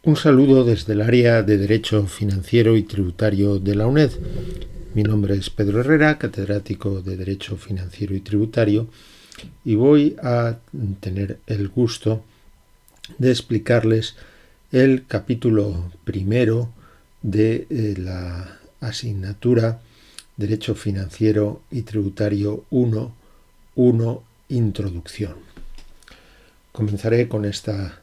Un saludo desde el área de Derecho Financiero y Tributario de la UNED. Mi nombre es Pedro Herrera, catedrático de Derecho Financiero y Tributario, y voy a tener el gusto de explicarles el capítulo primero de la asignatura Derecho Financiero y Tributario 1.1 Introducción. Comenzaré con esta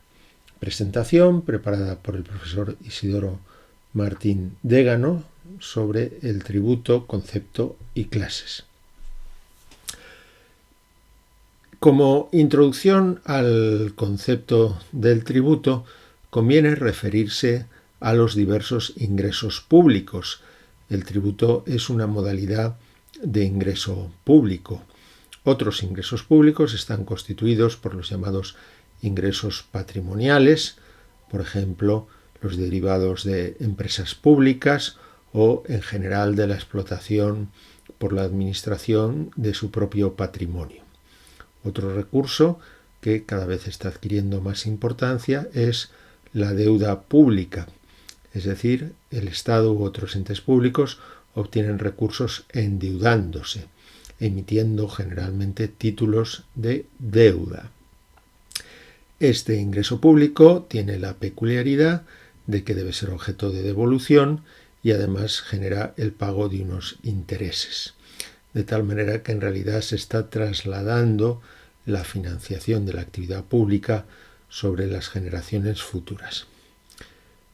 presentación preparada por el profesor Isidoro Martín Dégano sobre el tributo, concepto y clases. Como introducción al concepto del tributo, conviene referirse a los diversos ingresos públicos. El tributo es una modalidad de ingreso público. Otros ingresos públicos están constituidos por los llamados ingresos patrimoniales, por ejemplo, los derivados de empresas públicas o, en general, de la explotación por la administración de su propio patrimonio. Otro recurso que cada vez está adquiriendo más importancia es la deuda pública, es decir, el Estado u otros entes públicos obtienen recursos endeudándose, emitiendo generalmente títulos de deuda. Este ingreso público tiene la peculiaridad de que debe ser objeto de devolución y además genera el pago de unos intereses. De tal manera que en realidad se está trasladando la financiación de la actividad pública sobre las generaciones futuras.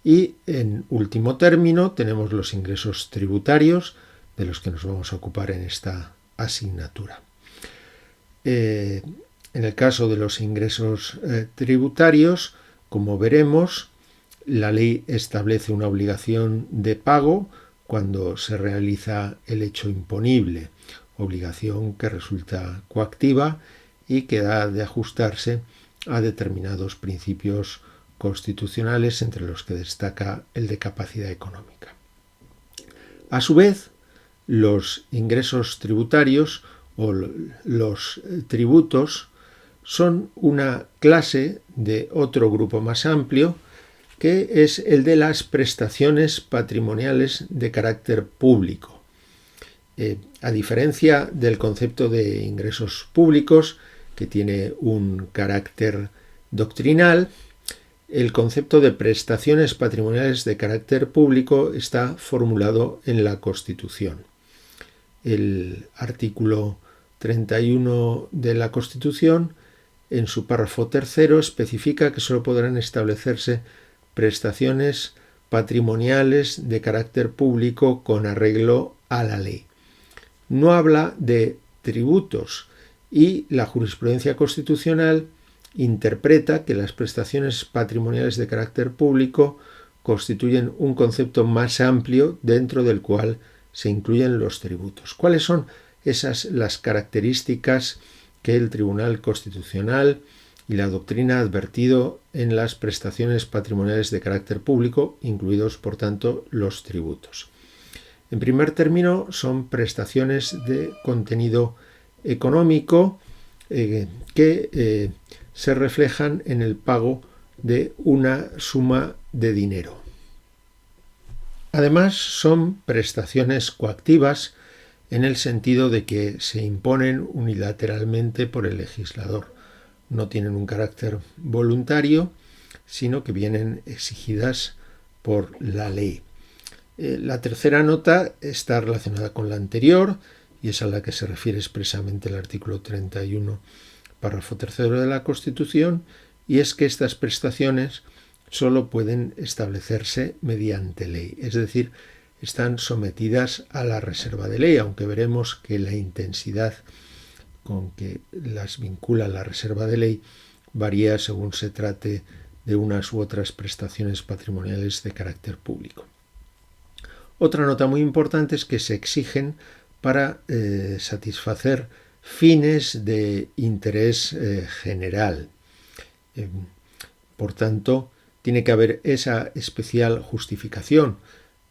Y en último término tenemos los ingresos tributarios, de los que nos vamos a ocupar en esta asignatura. En el caso de los ingresos tributarios, como veremos, la ley establece una obligación de pago cuando se realiza el hecho imponible, obligación que resulta coactiva y que ha de ajustarse a determinados principios constitucionales, entre los que destaca el de capacidad económica. A su vez, los ingresos tributarios o los tributos son una clase de otro grupo más amplio, que es el de las prestaciones patrimoniales de carácter público. A diferencia del concepto de ingresos públicos, que tiene un carácter doctrinal, el concepto de prestaciones patrimoniales de carácter público está formulado en la Constitución. El artículo 31 de la Constitución, en su párrafo tercero, especifica que solo podrán establecerse prestaciones patrimoniales de carácter público con arreglo a la ley. No habla de tributos, y la jurisprudencia constitucional interpreta que las prestaciones patrimoniales de carácter público constituyen un concepto más amplio dentro del cual se incluyen los tributos. ¿Cuáles son las características que el Tribunal Constitucional y la doctrina ha advertido en las prestaciones patrimoniales de carácter público, incluidos, por tanto, los tributos? En primer término, son prestaciones de contenido económico que se reflejan en el pago de una suma de dinero. Además, son prestaciones coactivas en el sentido de que se imponen unilateralmente por el legislador. No tienen un carácter voluntario, sino que vienen exigidas por la ley. La tercera nota está relacionada con la anterior y es a la que se refiere expresamente el artículo 31, párrafo tercero de la Constitución, y es que estas prestaciones solo pueden establecerse mediante ley, es decir, están sometidas a la reserva de ley, aunque veremos que la intensidad con que las vincula la reserva de ley varía según se trate de unas u otras prestaciones patrimoniales de carácter público. Otra nota muy importante es que se exigen para satisfacer fines de interés general. Por tanto, tiene que haber esa especial justificación.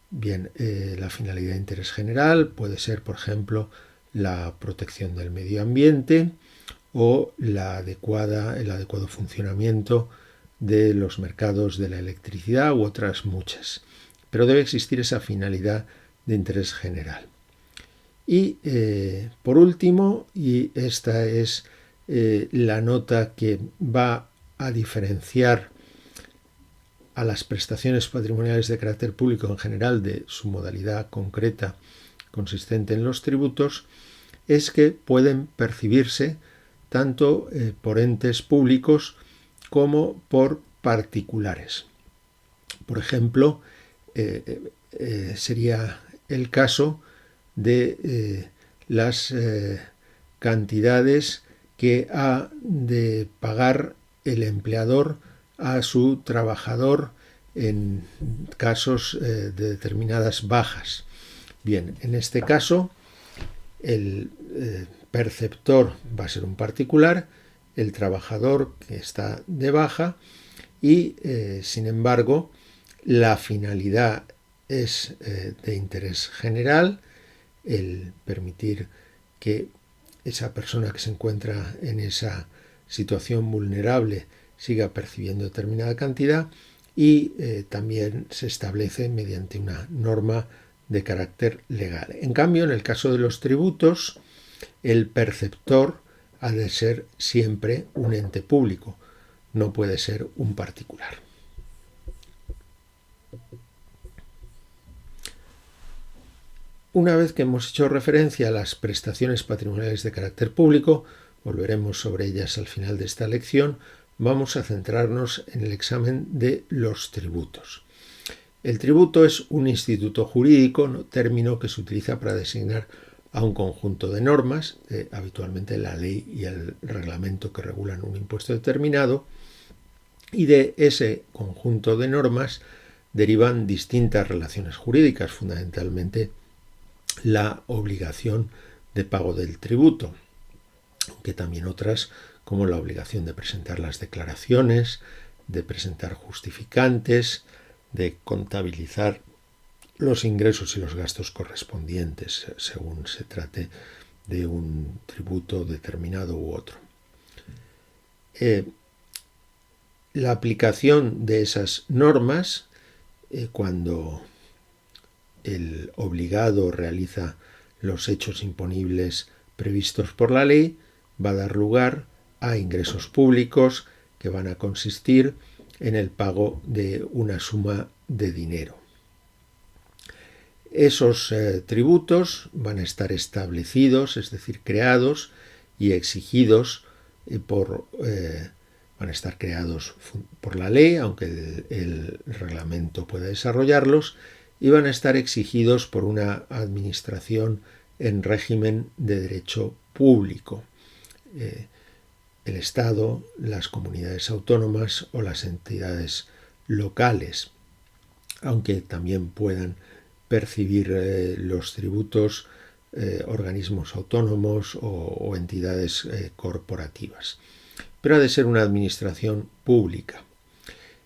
Bien, la finalidad de interés general puede ser, por ejemplo, la protección del medio ambiente o el adecuado funcionamiento de los mercados de la electricidad u otras muchas. Pero debe existir esa finalidad de interés general. Y por último, y esta es la nota que va a diferenciar a las prestaciones patrimoniales de carácter público en general de su modalidad concreta consistente en los tributos, es que pueden percibirse tanto por entes públicos como por particulares. Por ejemplo, sería el caso de las cantidades que ha de pagar el empleador a su trabajador en casos de determinadas bajas. Bien, en este caso el perceptor va a ser un particular, el trabajador que está de baja y, sin embargo, la finalidad es de interés general, el permitir que esa persona que se encuentra en esa situación vulnerable siga percibiendo determinada cantidad y también se establece mediante una norma de carácter legal. En cambio, en el caso de los tributos, el perceptor ha de ser siempre un ente público, no puede ser un particular. Una vez que hemos hecho referencia a las prestaciones patrimoniales de carácter público, volveremos sobre ellas al final de esta lección, vamos a centrarnos en el examen de los tributos. El tributo es un instituto jurídico, término que se utiliza para designar a un conjunto de normas, habitualmente la ley y el reglamento que regulan un impuesto determinado, y de ese conjunto de normas derivan distintas relaciones jurídicas, fundamentalmente la obligación de pago del tributo, aunque también otras como la obligación de presentar las declaraciones, de presentar justificantes, de contabilizar los ingresos y los gastos correspondientes según se trate de un tributo determinado u otro. La aplicación de esas normas, cuando el obligado realiza los hechos imponibles previstos por la ley, va a dar lugar a ingresos públicos que van a consistir en el pago de una suma de dinero. Esos tributos van a estar establecidos, es decir, creados y exigidos van a estar creados por la ley, aunque el reglamento pueda desarrollarlos, y van a estar exigidos por una administración en régimen de derecho público. El Estado, las comunidades autónomas o las entidades locales, aunque también puedan percibir los tributos organismos autónomos o entidades corporativas. Pero ha de ser una administración pública.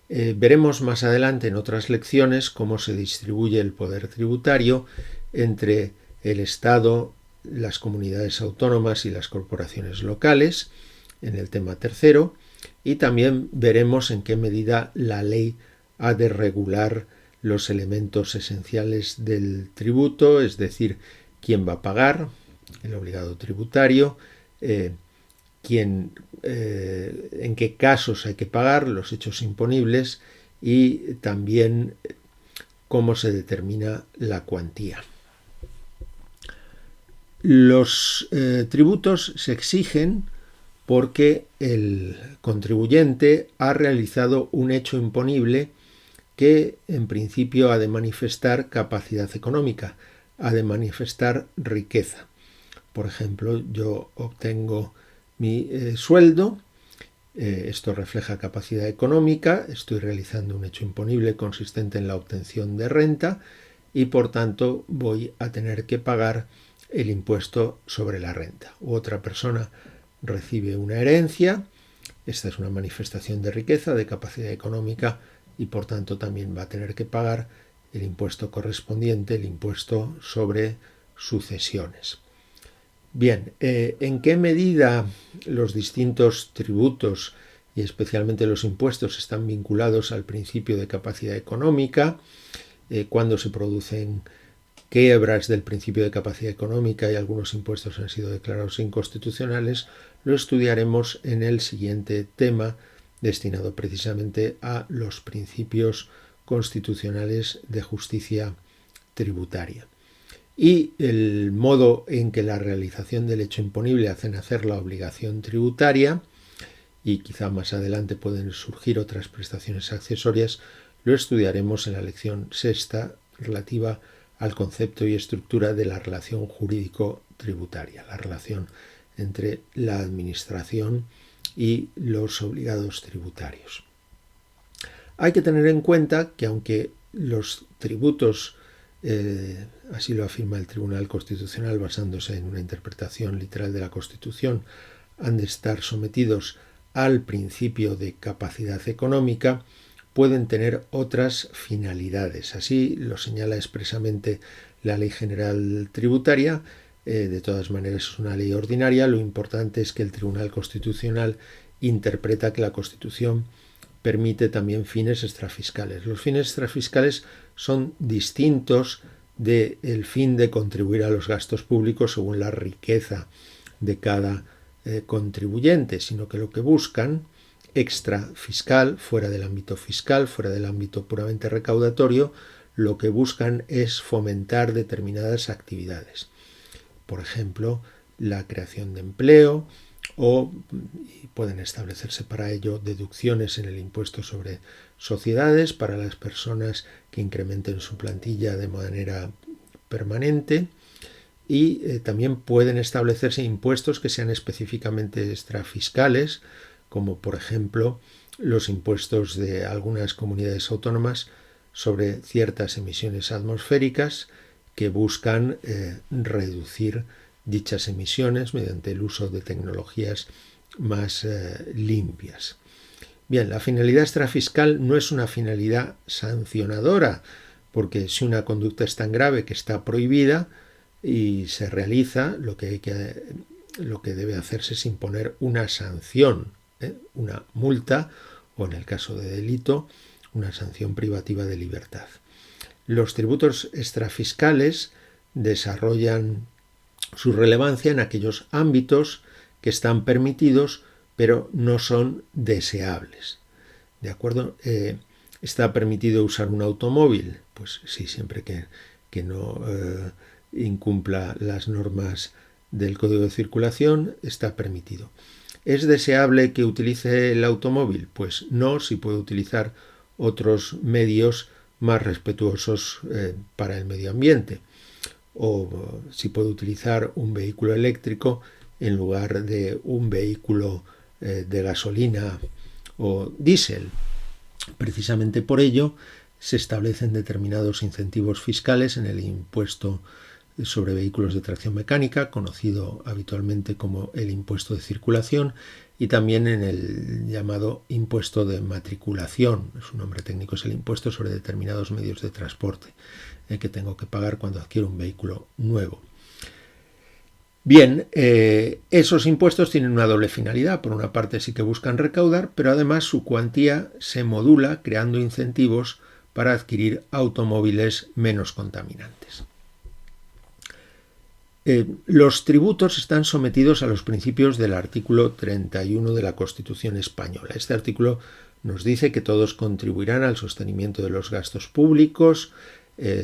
Veremos más adelante en otras lecciones cómo se distribuye el poder tributario entre el Estado, las comunidades autónomas y las corporaciones locales, en el tema tercero, y también veremos en qué medida la ley ha de regular los elementos esenciales del tributo, es decir, quién va a pagar, el obligado tributario, en qué casos hay que pagar, los hechos imponibles y también cómo se determina la cuantía. Los tributos se exigen porque el contribuyente ha realizado un hecho imponible que en principio ha de manifestar capacidad económica, ha de manifestar riqueza. Por ejemplo, yo obtengo mi sueldo, esto refleja capacidad económica, estoy realizando un hecho imponible consistente en la obtención de renta y por tanto voy a tener que pagar el impuesto sobre la renta. Otra persona recibe una herencia, esta es una manifestación de riqueza, de capacidad económica y por tanto también va a tener que pagar el impuesto correspondiente, el impuesto sobre sucesiones. Bien, ¿en qué medida los distintos tributos y especialmente los impuestos están vinculados al principio de capacidad económica. Cuando se producen quiebras del principio de capacidad económica y algunos impuestos han sido declarados inconstitucionales, lo estudiaremos en el siguiente tema destinado precisamente a los principios constitucionales de justicia tributaria. Y el modo en que la realización del hecho imponible hace nacer la obligación tributaria, y quizá más adelante pueden surgir otras prestaciones accesorias, lo estudiaremos en la lección sexta relativa al concepto y estructura de la relación jurídico-tributaria, la relación entre la administración y los obligados tributarios. Hay que tener en cuenta que aunque los tributos, así lo afirma el Tribunal Constitucional basándose en una interpretación literal de la Constitución, han de estar sometidos al principio de capacidad económica, pueden tener otras finalidades. Así lo señala expresamente la Ley General Tributaria. De todas maneras es una ley ordinaria. Lo importante es que el Tribunal Constitucional interpreta que la Constitución permite también fines extrafiscales. Los fines extrafiscales son distintos del fin de contribuir a los gastos públicos según la riqueza de cada contribuyente, sino que lo que buscan extrafiscal, fuera del ámbito fiscal, fuera del ámbito puramente recaudatorio, lo que buscan es fomentar determinadas actividades. Por ejemplo, la creación de empleo, o pueden establecerse para ello deducciones en el impuesto sobre sociedades para las personas que incrementen su plantilla de manera permanente, y también pueden establecerse impuestos que sean específicamente extrafiscales, como por ejemplo los impuestos de algunas comunidades autónomas sobre ciertas emisiones atmosféricas que buscan reducir dichas emisiones mediante el uso de tecnologías más limpias. Bien, la finalidad extrafiscal no es una finalidad sancionadora, porque si una conducta es tan grave que está prohibida y se realiza, lo que debe hacerse es imponer una sanción, una multa, o en el caso de delito, una sanción privativa de libertad. Los tributos extrafiscales desarrollan su relevancia en aquellos ámbitos que están permitidos pero no son deseables. ¿De acuerdo? ¿Está permitido usar un automóvil? Pues sí, siempre que no incumpla las normas del Código de Circulación, está permitido. ¿Es deseable que utilice el automóvil? Pues no, si puede utilizar otros medios más respetuosos para el medio ambiente. O si puede utilizar un vehículo eléctrico en lugar de un vehículo de gasolina o diésel. Precisamente por ello se establecen determinados incentivos fiscales en el impuesto sobre vehículos de tracción mecánica, conocido habitualmente como el impuesto de circulación, y también en el llamado impuesto de matriculación. Su nombre técnico es el impuesto sobre determinados medios de transporte que tengo que pagar cuando adquiero un vehículo nuevo. Bien, esos impuestos tienen una doble finalidad. Por una parte sí que buscan recaudar, pero además su cuantía se modula creando incentivos para adquirir automóviles menos contaminantes. Los tributos están sometidos a los principios del artículo 31 de la Constitución española. Este artículo nos dice que todos contribuirán al sostenimiento de los gastos públicos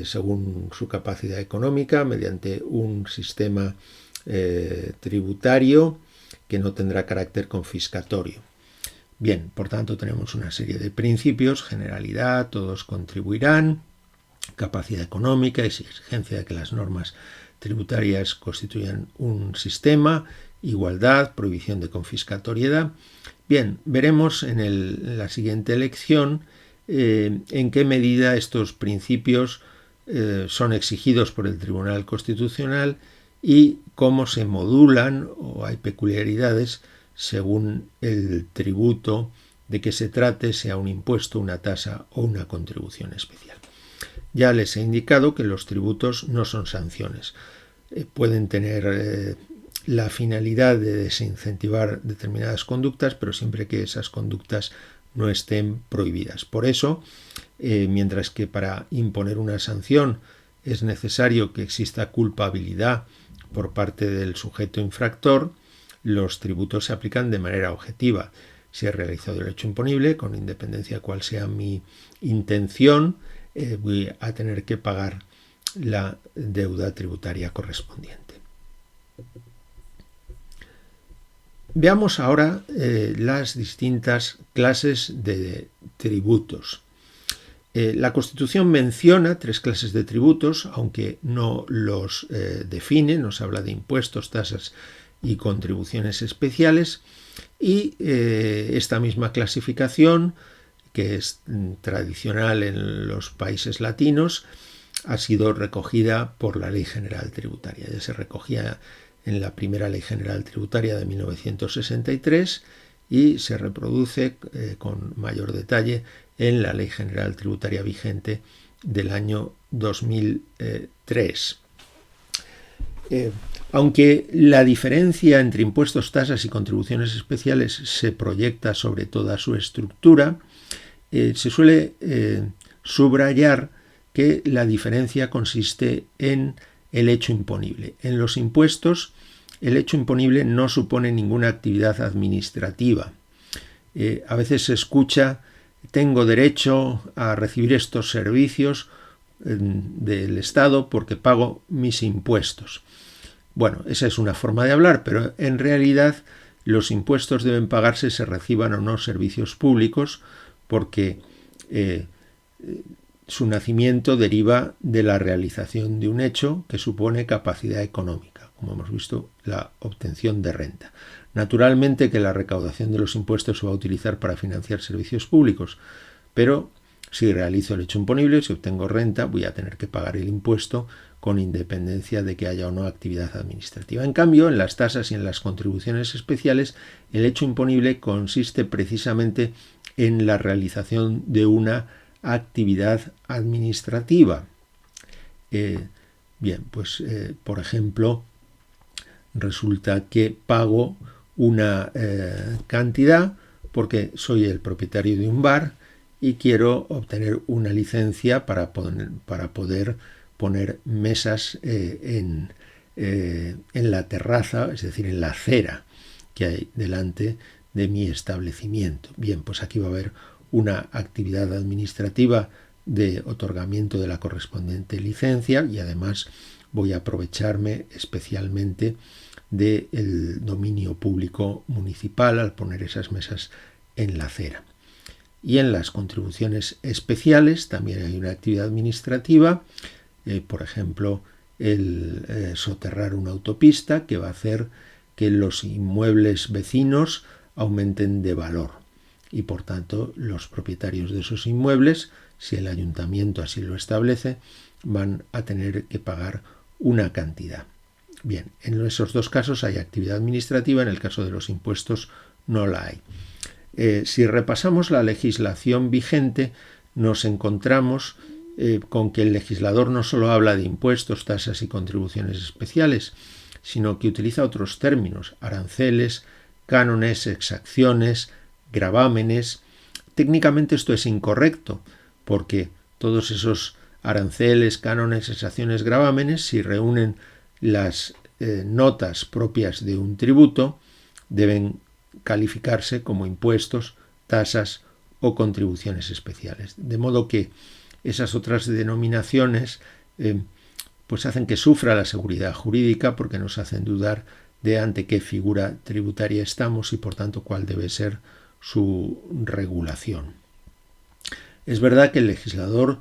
según su capacidad económica mediante un sistema tributario que no tendrá carácter confiscatorio. Bien, por tanto tenemos una serie de principios: generalidad, todos contribuirán, capacidad económica, exigencia de que las normas tributarias constituyan un sistema, igualdad, prohibición de confiscatoriedad. Bien, veremos en la siguiente lección en qué medida estos principios son exigidos por el Tribunal Constitucional y cómo se modulan o hay peculiaridades según el tributo de que se trate, sea un impuesto, una tasa o una contribución especial. Ya les he indicado que los tributos no son sanciones. Pueden tener la finalidad de desincentivar determinadas conductas, pero siempre que esas conductas no estén prohibidas. Por eso, mientras que para imponer una sanción es necesario que exista culpabilidad por parte del sujeto infractor, los tributos se aplican de manera objetiva. Si he realizado el hecho imponible, con independencia de cuál sea mi intención, voy a tener que pagar la deuda tributaria correspondiente. Veamos ahora las distintas clases de tributos. La Constitución menciona 3 clases de tributos, aunque no los define, nos habla de impuestos, tasas y contribuciones especiales, y esta misma clasificación, que es tradicional en los países latinos, ha sido recogida por la Ley General Tributaria. Ya se recogía en la primera Ley General Tributaria de 1963 y se reproduce con mayor detalle en la Ley General Tributaria vigente del año 2003. Aunque la diferencia entre impuestos, tasas y contribuciones especiales se proyecta sobre toda su estructura, se suele subrayar que la diferencia consiste en el hecho imponible. En los impuestos, el hecho imponible no supone ninguna actividad administrativa. A veces se escucha: tengo derecho a recibir estos servicios del Estado porque pago mis impuestos. Bueno, esa es una forma de hablar, pero en realidad los impuestos deben pagarse se reciban o no servicios públicos, porque su nacimiento deriva de la realización de un hecho que supone capacidad económica, como hemos visto, la obtención de renta. Naturalmente que la recaudación de los impuestos se va a utilizar para financiar servicios públicos, pero si realizo el hecho imponible, si obtengo renta, voy a tener que pagar el impuesto con independencia de que haya o no actividad administrativa. En cambio, en las tasas y en las contribuciones especiales, el hecho imponible consiste precisamente en la realización de una actividad administrativa. Por ejemplo, resulta que pago una cantidad porque soy el propietario de un bar y quiero obtener una licencia para poder poner mesas en la terraza, es decir, en la acera que hay delante de mi establecimiento. Bien, pues aquí va a haber una actividad administrativa de otorgamiento de la correspondiente licencia y además voy a aprovecharme especialmente del dominio público municipal al poner esas mesas en la acera. Y en las contribuciones especiales también hay una actividad administrativa, por ejemplo, el soterrar una autopista, que va a hacer que los inmuebles vecinos aumenten de valor y por tanto los propietarios de esos inmuebles, si el ayuntamiento así lo establece, van a tener que pagar una cantidad. Bien, en esos 2 casos hay actividad administrativa, en el caso de los impuestos no la hay. Si repasamos la legislación vigente, nos encontramos con que el legislador no solo habla de impuestos, tasas y contribuciones especiales, sino que utiliza otros términos: aranceles, cánones, exacciones, gravámenes. Técnicamente esto es incorrecto, porque todos esos aranceles, cánones, exacciones, gravámenes, si reúnen las notas propias de un tributo, deben calificarse como impuestos, tasas o contribuciones especiales. De modo que esas otras denominaciones pues hacen que sufra la seguridad jurídica, porque nos hacen dudar de ante qué figura tributaria estamos y por tanto cuál debe ser su regulación. Es verdad que el legislador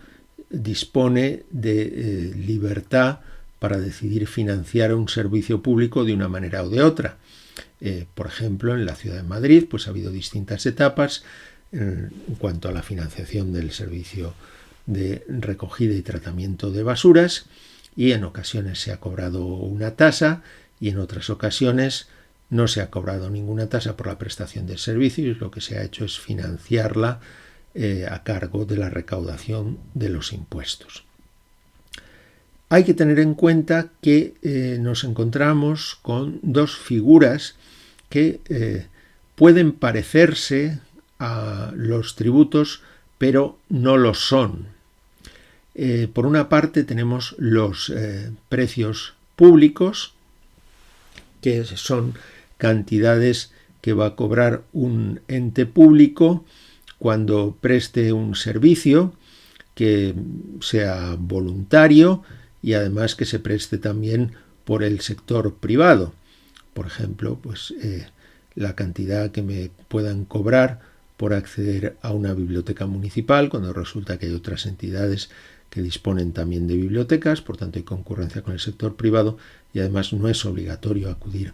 dispone de libertad para decidir financiar un servicio público de una manera o de otra. Por ejemplo, en la Ciudad de Madrid pues ha habido distintas etapas en cuanto a la financiación del servicio de recogida y tratamiento de basuras, y en ocasiones se ha cobrado una tasa y en otras ocasiones no se ha cobrado ninguna tasa por la prestación del servicio, y lo que se ha hecho es financiarla a cargo de la recaudación de los impuestos. Hay que tener en cuenta que nos encontramos con dos figuras que pueden parecerse a los tributos, pero no lo son. Por una parte tenemos los precios públicos, que son cantidades que va a cobrar un ente público cuando preste un servicio que sea voluntario y además que se preste también por el sector privado. Por ejemplo, pues la cantidad que me puedan cobrar por acceder a una biblioteca municipal, cuando resulta que hay otras entidades que disponen también de bibliotecas, por tanto hay concurrencia con el sector privado y además no es obligatorio acudir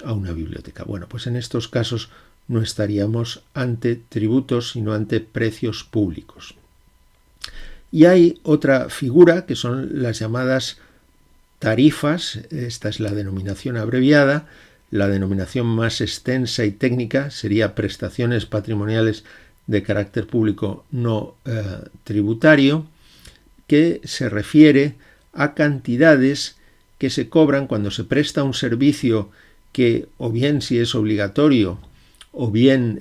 a una biblioteca. Bueno, pues en estos casos no estaríamos ante tributos, sino ante precios públicos. Y hay otra figura que son las llamadas tarifas. Esta es la denominación abreviada. La denominación más extensa y técnica sería prestaciones patrimoniales de carácter público no tributario, que se refiere a cantidades que se cobran cuando se presta un servicio que, o bien si es obligatorio, o bien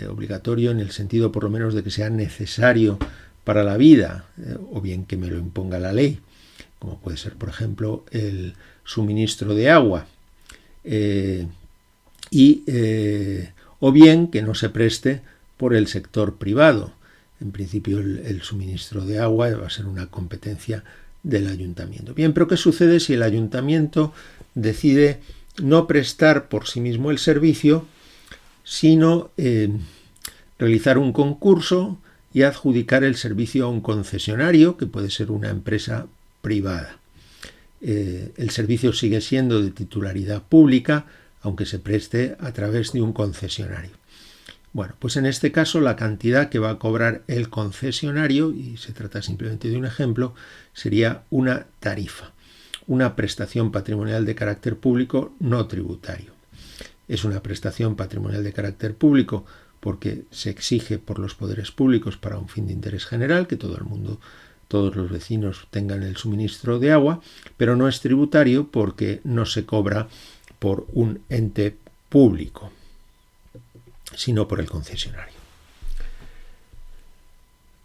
obligatorio en el sentido por lo menos de que sea necesario para la vida, o bien que me lo imponga la ley, como puede ser, por ejemplo, el suministro de agua, o bien que no se preste por el sector privado. En principio el suministro de agua va a ser una competencia del ayuntamiento. Bien, pero ¿qué sucede si el ayuntamiento decide no prestar por sí mismo el servicio, sino realizar un concurso y adjudicar el servicio a un concesionario, que puede ser una empresa privada? El servicio sigue siendo de titularidad pública, aunque se preste a través de un concesionario. Bueno, pues en este caso la cantidad que va a cobrar el concesionario, y se trata simplemente de un ejemplo, sería una tarifa, una prestación patrimonial de carácter público no tributario. Es una prestación patrimonial de carácter público porque se exige por los poderes públicos para un fin de interés general, que todo el mundo, todos los vecinos tengan el suministro de agua, pero no es tributario porque no se cobra por un ente público, sino por el concesionario.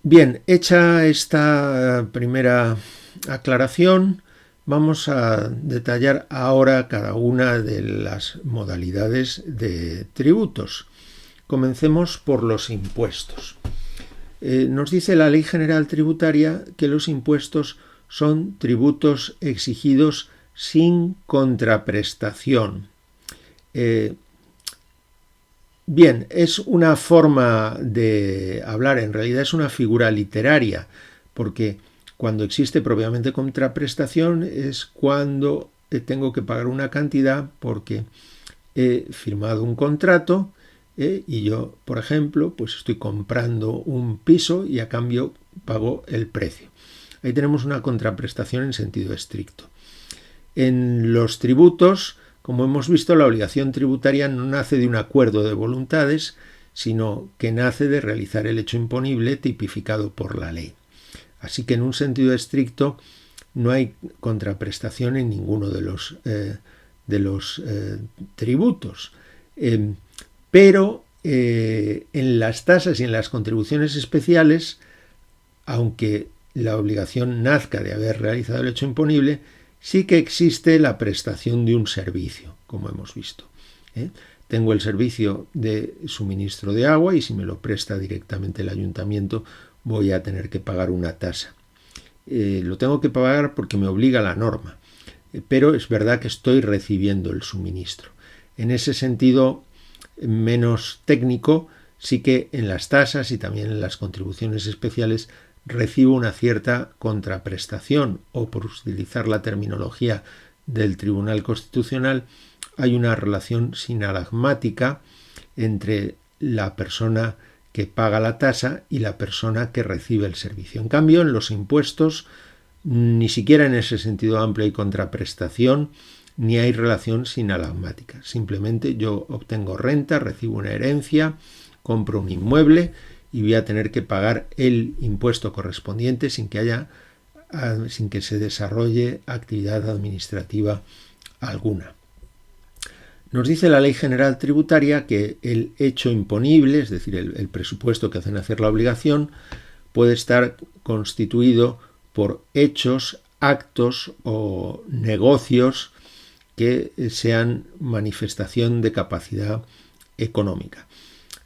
Bien, hecha esta primera aclaración, vamos a detallar ahora cada una de las modalidades de tributos. Comencemos por los impuestos. Nos dice la Ley General Tributaria que los impuestos son tributos exigidos sin contraprestación. Bien, es una forma de hablar, en realidad es una figura literaria, porque cuando existe propiamente contraprestación es cuando tengo que pagar una cantidad porque he firmado un contrato y yo, por ejemplo, pues estoy comprando un piso y a cambio pago el precio. Ahí tenemos una contraprestación en sentido estricto. En los tributos, como hemos visto, la obligación tributaria no nace de un acuerdo de voluntades, sino que nace de realizar el hecho imponible tipificado por la ley. Así que en un sentido estricto no hay contraprestación en ninguno de los tributos. Pero en las tasas y en las contribuciones especiales, aunque la obligación nazca de haber realizado el hecho imponible, sí que existe la prestación de un servicio, como hemos visto. Tengo el servicio de suministro de agua y si me lo presta directamente el ayuntamiento voy a tener que pagar una tasa. Lo tengo que pagar porque me obliga la norma, pero es verdad que estoy recibiendo el suministro. En ese sentido menos técnico, sí que en las tasas y también en las contribuciones especiales recibo una cierta contraprestación, o por utilizar la terminología del Tribunal Constitucional, hay una relación sinalagmática entre la persona que paga la tasa y la persona que recibe el servicio. En cambio, en los impuestos, ni siquiera en ese sentido amplio hay contraprestación, ni hay relación sinalagmática. Simplemente yo obtengo renta, recibo una herencia, compro un inmueble y voy a tener que pagar el impuesto correspondiente sin que haya sin que se desarrolle actividad administrativa alguna. Nos dice la Ley General Tributaria que el hecho imponible, es decir, el presupuesto que hace nacer la obligación, puede estar constituido por hechos, actos o negocios que sean manifestación de capacidad económica.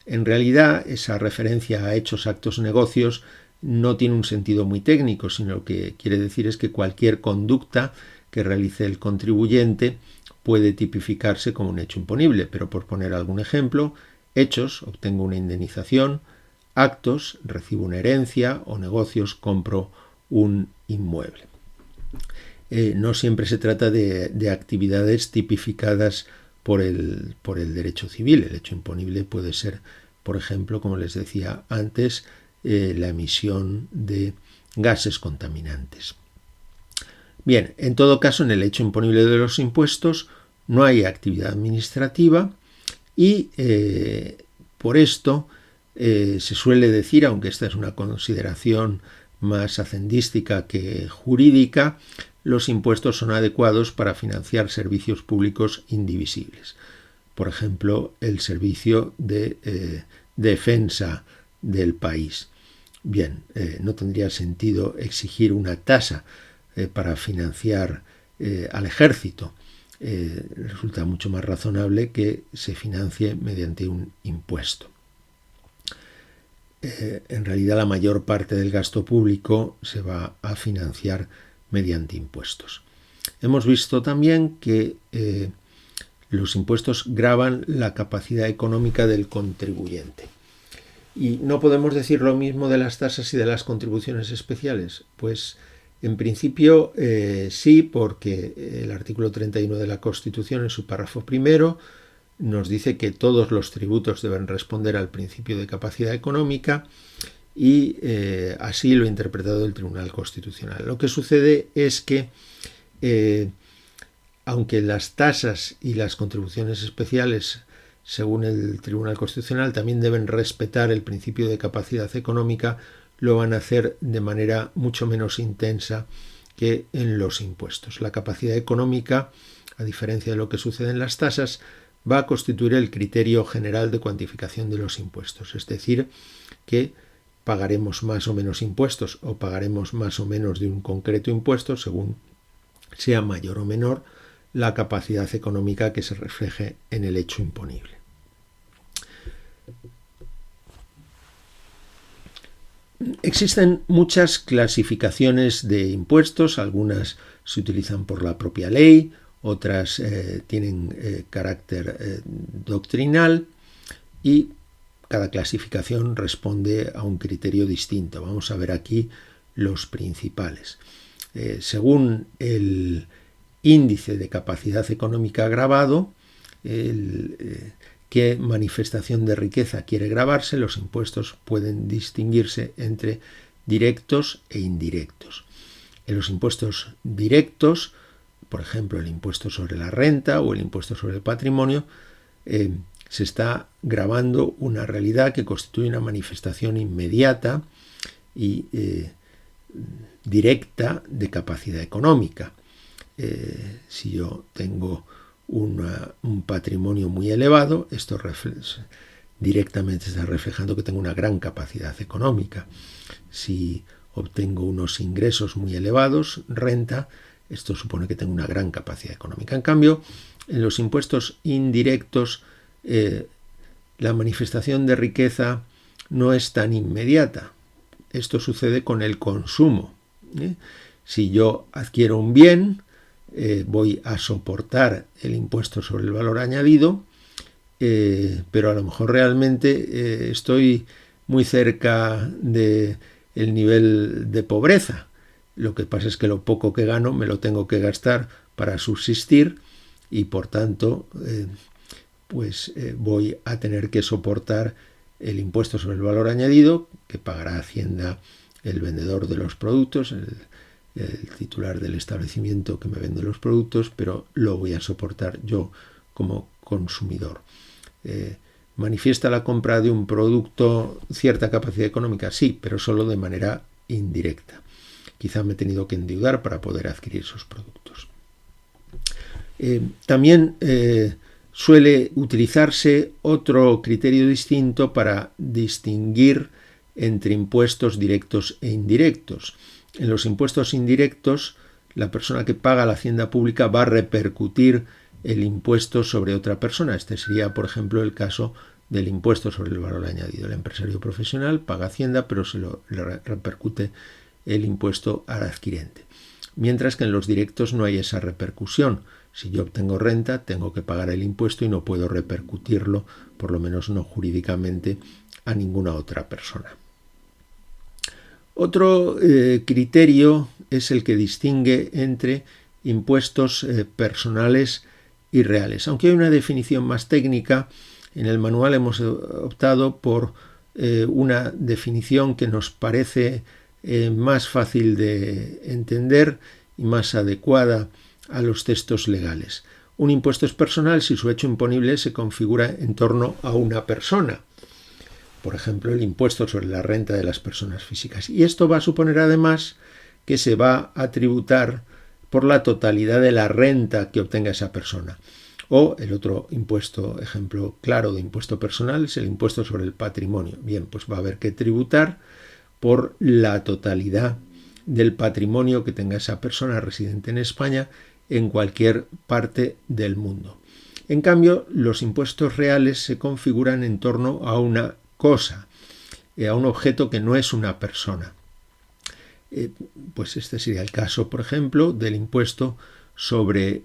En realidad, esa referencia a hechos, actos, negocios no tiene un sentido muy técnico, sino lo que quiere decir es que cualquier conducta que realice el contribuyente puede tipificarse como un hecho imponible, pero por poner algún ejemplo, hechos, obtengo una indemnización, actos, recibo una herencia, o negocios, compro un inmueble. No siempre se trata de actividades tipificadas por el derecho civil. El hecho imponible puede ser, por ejemplo, como les decía antes, la emisión de gases contaminantes. Bien, en todo caso, en el hecho imponible de los impuestos no hay actividad administrativa y por esto se suele decir, aunque esta es una consideración más hacendística que jurídica, los impuestos son adecuados para financiar servicios públicos indivisibles. Por ejemplo, el servicio de defensa del país. Bien, no tendría sentido exigir una tasa para financiar al ejército. Resulta mucho más razonable que se financie mediante un impuesto. En realidad, la mayor parte del gasto público se va a financiar mediante impuestos. Hemos visto también que los impuestos gravan la capacidad económica del contribuyente. Y no podemos decir lo mismo de las tasas y de las contribuciones especiales. Pues en principio sí, porque el artículo 31 de la Constitución, en su párrafo primero, nos dice que todos los tributos deben responder al principio de capacidad económica y así lo ha interpretado el Tribunal Constitucional. Lo que sucede es que aunque las tasas y las contribuciones especiales, según el Tribunal Constitucional, también deben respetar el principio de capacidad económica, lo van a hacer de manera mucho menos intensa que en los impuestos. La capacidad económica, a diferencia de lo que sucede en las tasas, va a constituir el criterio general de cuantificación de los impuestos, es decir, que pagaremos más o menos impuestos o pagaremos más o menos de un concreto impuesto según sea mayor o menor la capacidad económica que se refleje en el hecho imponible. Existen muchas clasificaciones de impuestos, algunas se utilizan por la propia ley, otras tienen carácter doctrinal y cada clasificación responde a un criterio distinto. Vamos a ver aquí los principales. Según el índice de capacidad económica gravado, qué manifestación de riqueza quiere gravarse, los impuestos pueden distinguirse entre directos e indirectos. En los impuestos directos, por ejemplo, el impuesto sobre la renta o el impuesto sobre el patrimonio, se está gravando una realidad que constituye una manifestación inmediata y directa de capacidad económica. Si yo tengo un patrimonio muy elevado, esto directamente está reflejando que tengo una gran capacidad económica. Si obtengo unos ingresos muy elevados, renta, esto supone que tengo una gran capacidad económica. En cambio, en los impuestos indirectos, la manifestación de riqueza no es tan inmediata. Esto sucede con el consumo. Si yo adquiero un bien, voy a soportar el impuesto sobre el valor añadido, pero a lo mejor realmente estoy muy cerca del nivel de pobreza. Lo que pasa es que lo poco que gano me lo tengo que gastar para subsistir y por tanto voy a tener que soportar el impuesto sobre el valor añadido que pagará Hacienda el vendedor de los productos, el titular del establecimiento que me vende los productos, pero lo voy a soportar yo como consumidor. ¿Manifiesta la compra de un producto cierta capacidad económica? Sí, pero solo de manera indirecta. quizá me he tenido que endeudar para poder adquirir esos productos. También suele utilizarse otro criterio distinto para distinguir entre impuestos directos e indirectos. En los impuestos indirectos, la persona que paga la hacienda pública va a repercutir el impuesto sobre otra persona. Este sería, por ejemplo, el caso del impuesto sobre el valor añadido. El empresario profesional paga hacienda, pero le repercute el impuesto al adquirente. Mientras que en los directos no hay esa repercusión. Si yo obtengo renta, tengo que pagar el impuesto y no puedo repercutirlo, por lo menos no jurídicamente, a ninguna otra persona. Otro criterio es el que distingue entre impuestos personales y reales. Aunque hay una definición más técnica, en el manual hemos optado por una definición que nos parece más fácil de entender y más adecuada a los textos legales. Un impuesto es personal si su hecho imponible se configura en torno a una persona. Por ejemplo, el impuesto sobre la renta de las personas físicas. Y esto va a suponer además que se va a tributar por la totalidad de la renta que obtenga esa persona. O el otro impuesto, ejemplo claro de impuesto personal, es el impuesto sobre el patrimonio. Bien, pues va a haber que tributar por la totalidad del patrimonio que tenga esa persona residente en España en cualquier parte del mundo. En cambio, los impuestos reales se configuran en torno a una cosa, a un objeto que no es una persona. Pues este sería el caso, por ejemplo, del impuesto sobre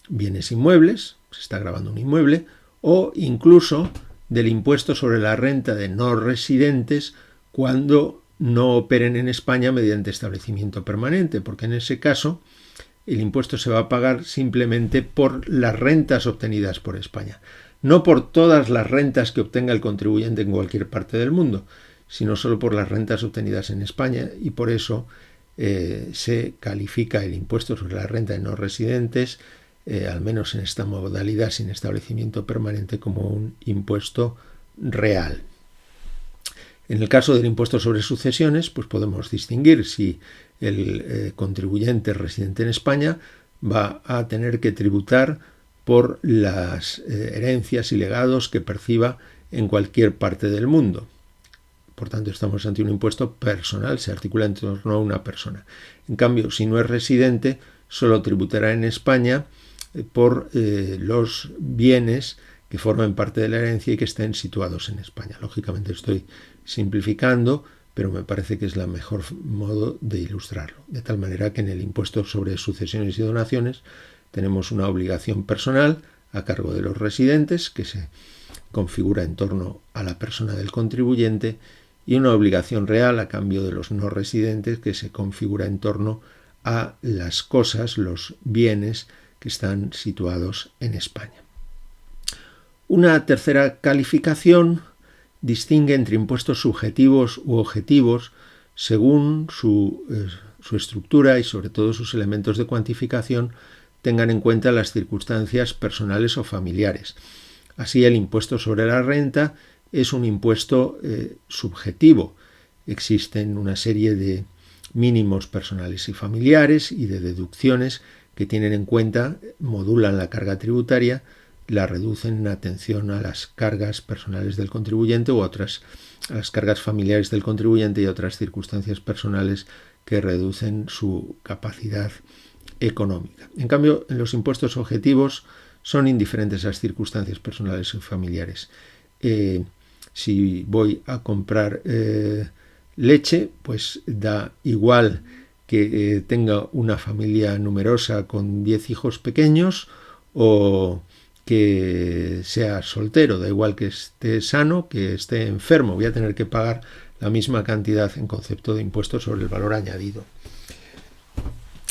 bienes inmuebles, se está grabando un inmueble, o incluso del impuesto sobre la renta de no residentes cuando no operen en España mediante establecimiento permanente, porque en ese caso el impuesto se va a pagar simplemente por las rentas obtenidas por España, no por todas las rentas que obtenga el contribuyente en cualquier parte del mundo, sino solo por las rentas obtenidas en España, y por eso se califica el impuesto sobre la renta de no residentes, al menos en esta modalidad sin establecimiento permanente, como un impuesto real. En el caso del impuesto sobre sucesiones, pues podemos distinguir si el contribuyente residente en España va a tener que tributar por las herencias y legados que perciba en cualquier parte del mundo. Por tanto, estamos ante un impuesto personal, se articula en torno a una persona. En cambio, si no es residente, solo tributará en España por los bienes que formen parte de la herencia y que estén situados en España. Lógicamente estoy simplificando, pero me parece que es el mejor modo de ilustrarlo. De tal manera que en el impuesto sobre sucesiones y donaciones tenemos una obligación personal a cargo de los residentes, que se configura en torno a la persona del contribuyente, y una obligación real a cambio de los no residentes, que se configura en torno a las cosas, los bienes que están situados en España. Una tercera calificación distingue entre impuestos subjetivos u objetivos según su estructura y sobre todo sus elementos de cuantificación tengan en cuenta las circunstancias personales o familiares. Así, el impuesto sobre la renta es un impuesto subjetivo. Existen una serie de mínimos personales y familiares y de deducciones que tienen en cuenta, modulan la carga tributaria, la reducen en atención a las cargas personales del contribuyente u a las cargas familiares del contribuyente y otras circunstancias personales que reducen su capacidad económica. En cambio, en los impuestos objetivos son indiferentes las circunstancias personales y familiares. Si voy a comprar leche, pues da igual que tenga una familia numerosa con 10 hijos pequeños o que sea soltero, da igual que esté sano, que esté enfermo, voy a tener que pagar la misma cantidad en concepto de impuestos sobre el valor añadido.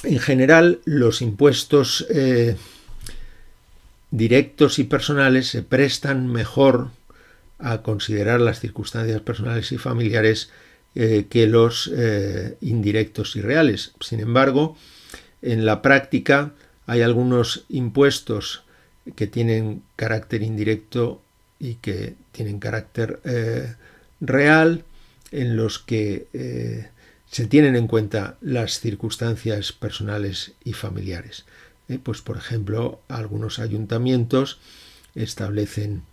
En general, los impuestos directos y personales se prestan mejor a considerar las circunstancias personales y familiares que los indirectos y reales. Sin embargo, en la práctica hay algunos impuestos que tienen carácter indirecto y que tienen carácter real, en los que se tienen en cuenta las circunstancias personales y familiares. Pues, por ejemplo, algunos ayuntamientos establecen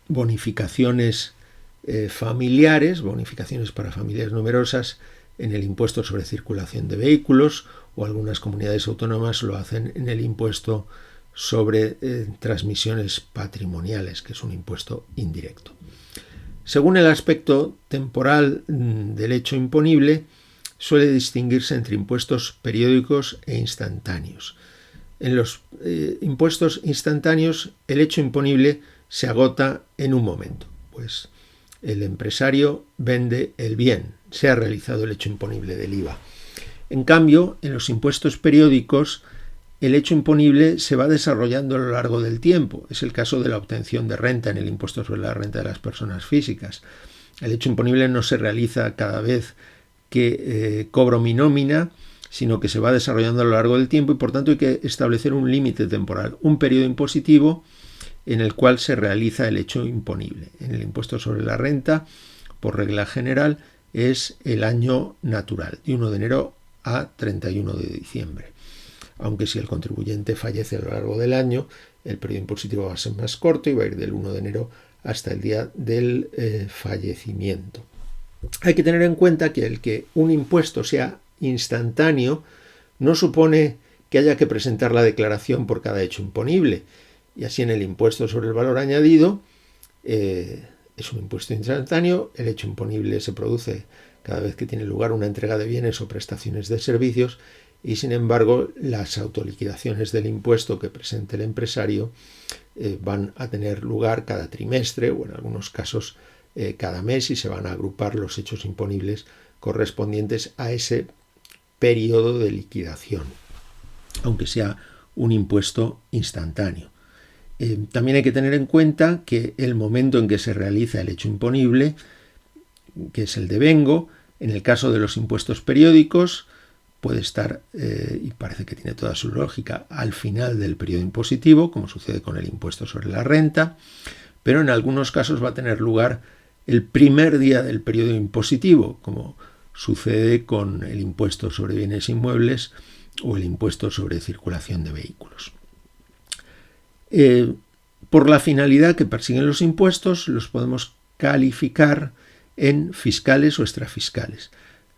bonificaciones familiares, bonificaciones para familias numerosas en el impuesto sobre circulación de vehículos, o algunas comunidades autónomas lo hacen en el impuesto sobre transmisiones patrimoniales, que es un impuesto indirecto. Según el aspecto temporal del hecho imponible, suele distinguirse entre impuestos periódicos e instantáneos. En los impuestos instantáneos, el hecho imponible se agota en un momento, pues el empresario vende el bien, se ha realizado el hecho imponible del IVA. En cambio, en los impuestos periódicos, el hecho imponible se va desarrollando a lo largo del tiempo. Es el caso de la obtención de renta en el impuesto sobre la renta de las personas físicas. El hecho imponible no se realiza cada vez que cobro mi nómina, sino que se va desarrollando a lo largo del tiempo, y por tanto hay que establecer un límite temporal, un periodo impositivo en el cual se realiza el hecho imponible. En el impuesto sobre la renta, por regla general, es el año natural, de 1 de enero a 31 de diciembre. Aunque si el contribuyente fallece a lo largo del año, el periodo impositivo va a ser más corto y va a ir del 1 de enero hasta el día del fallecimiento. Hay que tener en cuenta que el que un impuesto sea instantáneo no supone que haya que presentar la declaración por cada hecho imponible. Y así, en el impuesto sobre el valor añadido, es un impuesto instantáneo. El hecho imponible se produce cada vez que tiene lugar una entrega de bienes o prestaciones de servicios, y sin embargo las autoliquidaciones del impuesto que presente el empresario van a tener lugar cada trimestre, o en algunos casos cada mes, y se van a agrupar los hechos imponibles correspondientes a ese periodo de liquidación, aunque sea un impuesto instantáneo. También hay que tener en cuenta que el momento en que se realiza el hecho imponible, que es el devengo, en el caso de los impuestos periódicos, puede estar, y parece que tiene toda su lógica, al final del periodo impositivo, como sucede con el impuesto sobre la renta, pero en algunos casos va a tener lugar el primer día del periodo impositivo, como sucede con el impuesto sobre bienes inmuebles o el impuesto sobre circulación de vehículos. Por la finalidad que persiguen los impuestos, los podemos calificar en fiscales o extrafiscales.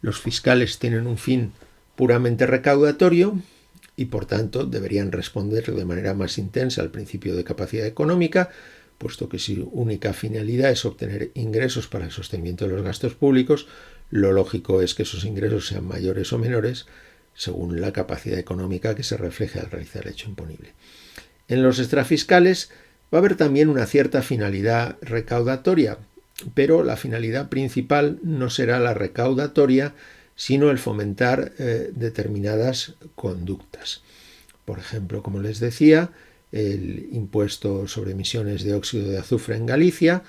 Los fiscales tienen un fin puramente recaudatorio y, por tanto, deberían responder de manera más intensa al principio de capacidad económica, puesto que su única finalidad es obtener ingresos para el sostenimiento de los gastos públicos. Lo lógico es que esos ingresos sean mayores o menores según la capacidad económica que se refleje al realizar el hecho imponible. En los extrafiscales va a haber también una cierta finalidad recaudatoria, pero la finalidad principal no será la recaudatoria, sino el fomentar determinadas conductas. Por ejemplo, como les decía, el impuesto sobre emisiones de óxido de azufre en Galicia,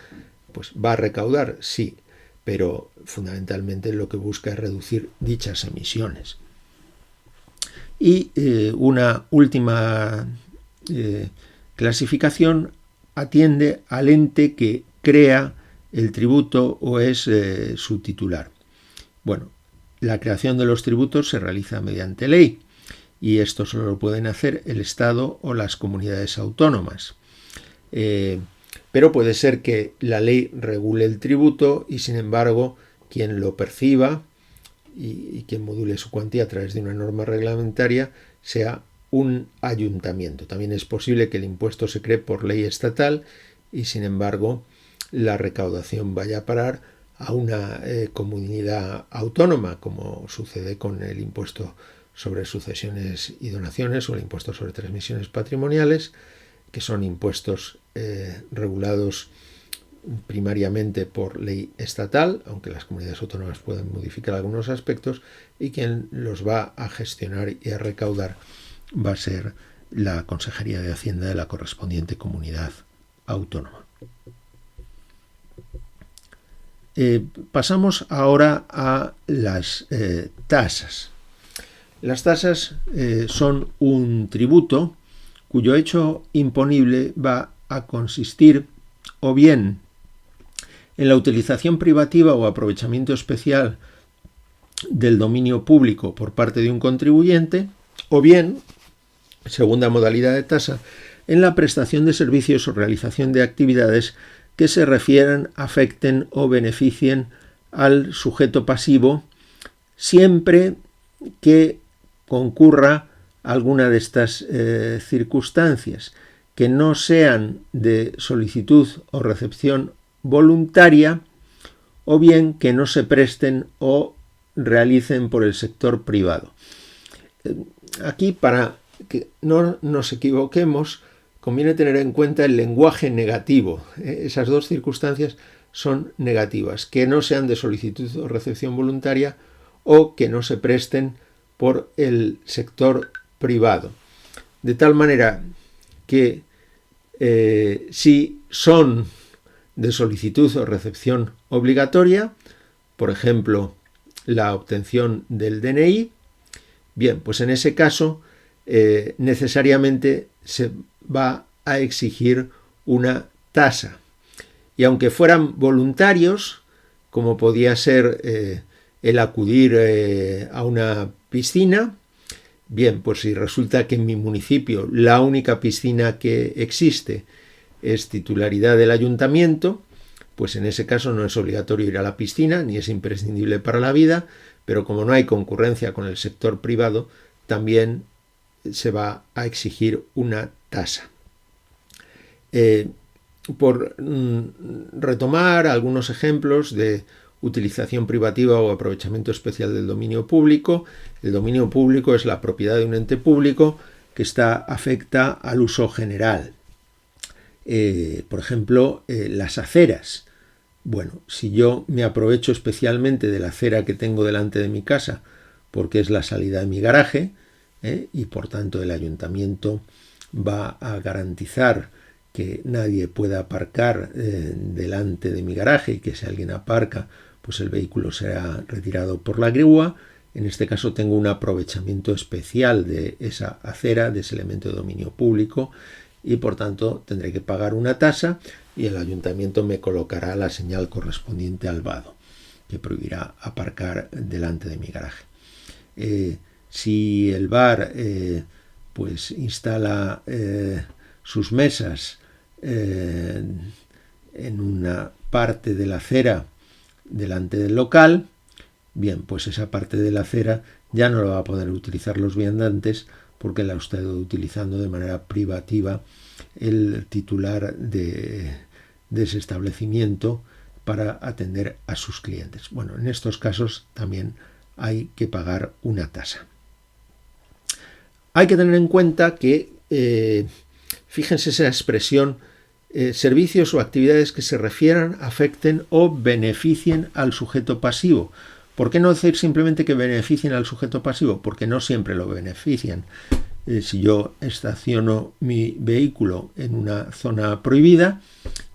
pues va a recaudar, sí, pero fundamentalmente lo que busca es reducir dichas emisiones. Y una última clasificación atiende al ente que crea el tributo o es su titular. Bueno, la creación de los tributos se realiza mediante ley, y esto solo lo pueden hacer el Estado o las comunidades autónomas. Pero puede ser que la ley regule el tributo y, sin embargo, quien lo perciba y quien module su cuantía a través de una norma reglamentaria sea un ayuntamiento. También es posible que el impuesto se cree por ley estatal y, sin embargo, la recaudación vaya a parar a una comunidad autónoma, como sucede con el impuesto sobre sucesiones y donaciones o el impuesto sobre transmisiones patrimoniales, que son impuestos regulados primariamente por ley estatal, aunque las comunidades autónomas pueden modificar algunos aspectos, y quien los va a gestionar y a recaudar va a ser la Consejería de Hacienda de la correspondiente comunidad autónoma. Pasamos ahora a las tasas. Las tasas son un tributo cuyo hecho imponible va a consistir o bien En la utilización privativa o aprovechamiento especial del dominio público por parte de un contribuyente, o bien, segunda modalidad de tasa, en la prestación de servicios o realización de actividades que se refieran, afecten o beneficien al sujeto pasivo, siempre que concurra alguna de estas circunstancias, que no sean de solicitud o recepción voluntaria, o bien que no se presten o realicen por el sector privado. Aquí, para que no nos equivoquemos, conviene tener en cuenta el lenguaje negativo. Esas dos circunstancias son negativas, que no sean de solicitud o recepción voluntaria o que no se presten por el sector privado. De tal manera que si son de solicitud o recepción obligatoria, por ejemplo, la obtención del DNI, bien, pues en ese caso necesariamente se va a exigir una tasa. Y aunque fueran voluntarios, como podía ser el acudir a una piscina, bien, pues si resulta que en mi municipio la única piscina que existe es titularidad del ayuntamiento, pues en ese caso no es obligatorio ir a la piscina, ni es imprescindible para la vida, pero como no hay concurrencia con el sector privado, también se va a exigir una tasa. Por retomar algunos ejemplos de utilización privativa o aprovechamiento especial del dominio público, el dominio público es la propiedad de un ente público que afecta al uso general. Por ejemplo, las aceras. Bueno, si yo me aprovecho especialmente de la acera que tengo delante de mi casa porque es la salida de mi garaje, y por tanto el ayuntamiento va a garantizar que nadie pueda aparcar delante de mi garaje y que si alguien aparca, pues el vehículo será retirado por la grúa. En este caso tengo un aprovechamiento especial de esa acera, de ese elemento de dominio público, y por tanto tendré que pagar una tasa y el ayuntamiento me colocará la señal correspondiente al vado, que prohibirá aparcar delante de mi garaje. Si el bar pues instala sus mesas en una parte de la acera delante del local, bien, pues esa parte de la acera ya no la va a poder utilizar los viandantes porque la ha estado utilizando de manera privativa el titular de ese establecimiento para atender a sus clientes. Bueno, en estos casos también hay que pagar una tasa. Hay que tener en cuenta que, fíjense esa expresión, servicios o actividades que se refieran, afecten o beneficien al sujeto pasivo. ¿Por qué no decir simplemente que beneficien al sujeto pasivo? Porque no siempre lo benefician. Si yo estaciono mi vehículo en una zona prohibida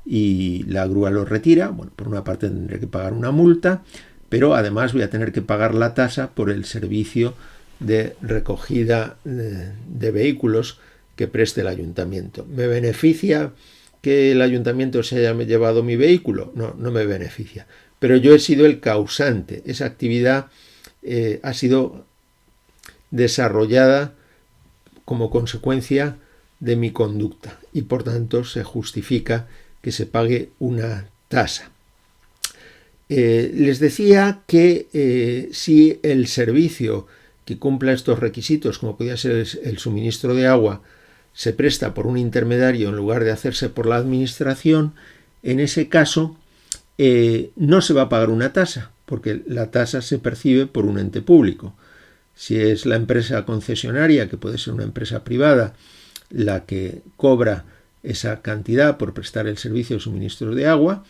y la grúa lo retira, bueno, por una parte tendré que pagar una multa, pero además voy a tener que pagar la tasa por el servicio de recogida de vehículos que preste el ayuntamiento. ¿Me beneficia que el ayuntamiento se haya llevado mi vehículo? No, no me beneficia. Pero yo he sido el causante. Esa actividad ha sido desarrollada como consecuencia de mi conducta y por tanto se justifica que se pague una tasa. Les decía que si el servicio que cumpla estos requisitos, como podría ser el suministro de agua, se presta por un intermediario en lugar de hacerse por la administración, en ese caso no se va a pagar una tasa, porque la tasa se percibe por un ente público. Si es la empresa concesionaria, que puede ser una empresa privada, la que cobra esa cantidad por prestar el servicio de suministro de agua,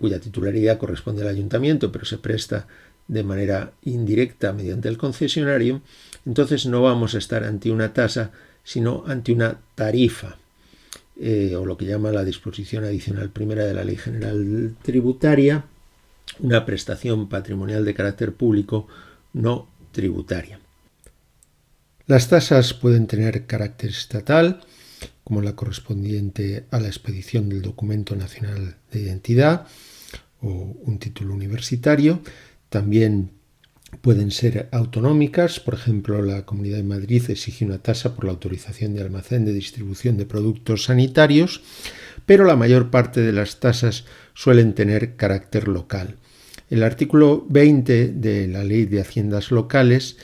cuya titularidad corresponde al ayuntamiento, pero se presta de manera indirecta mediante el concesionario, entonces no vamos a estar ante una tasa, sino ante una tarifa, o lo que llama la disposición adicional primera de la Ley General Tributaria, una prestación patrimonial de carácter público no tributaria. Las tasas pueden tener carácter estatal, como la correspondiente a la expedición del Documento Nacional de Identidad, o un título universitario. También pueden ser autonómicas. Por ejemplo, la Comunidad de Madrid exige una tasa por la autorización de almacén de distribución de productos sanitarios, pero la mayor parte de las tasas suelen tener carácter local. El artículo 20 de la Ley de Haciendas Locales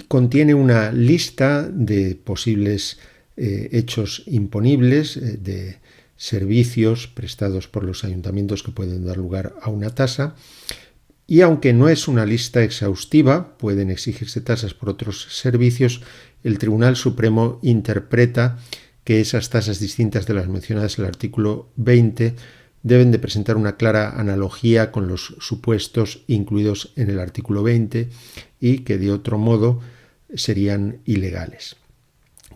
contiene una lista de posibles hechos imponibles, de servicios prestados por los ayuntamientos que pueden dar lugar a una tasa. Y aunque no es una lista exhaustiva, pueden exigirse tasas por otros servicios, el Tribunal Supremo interpreta que esas tasas distintas de las mencionadas en el artículo 20 deben de presentar una clara analogía con los supuestos incluidos en el artículo 20 y que de otro modo serían ilegales.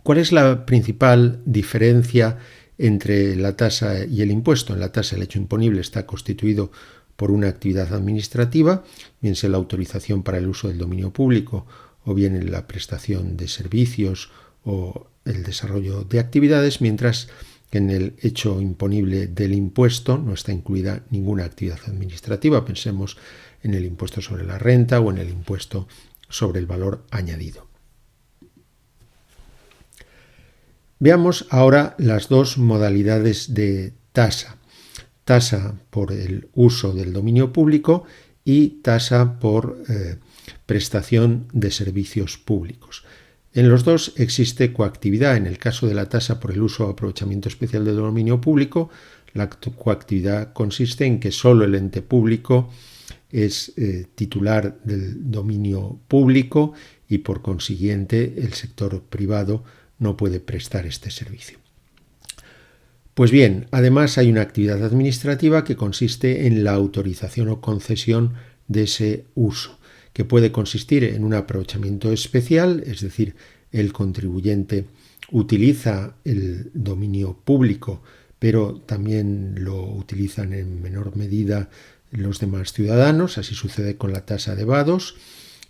¿Cuál es la principal diferencia entre la tasa y el impuesto? En la tasa el hecho imponible está constituido por una actividad administrativa, bien sea la autorización para el uso del dominio público o bien en la prestación de servicios o el desarrollo de actividades, mientras que en el hecho imponible del impuesto no está incluida ninguna actividad administrativa. Pensemos en el impuesto sobre la renta o en el impuesto sobre el valor añadido. Veamos ahora las dos modalidades de tasa. Tasa por el uso del dominio público y tasa por prestación de servicios públicos. En los dos existe coactividad. En el caso de la tasa por el uso o aprovechamiento especial del dominio público, la coactividad consiste en que solo el ente público es titular del dominio público y por consiguiente el sector privado no puede prestar este servicio. Pues bien, además hay una actividad administrativa que consiste en la autorización o concesión de ese uso, que puede consistir en un aprovechamiento especial, es decir, el contribuyente utiliza el dominio público, pero también lo utilizan en menor medida los demás ciudadanos. Así sucede con la tasa de vados.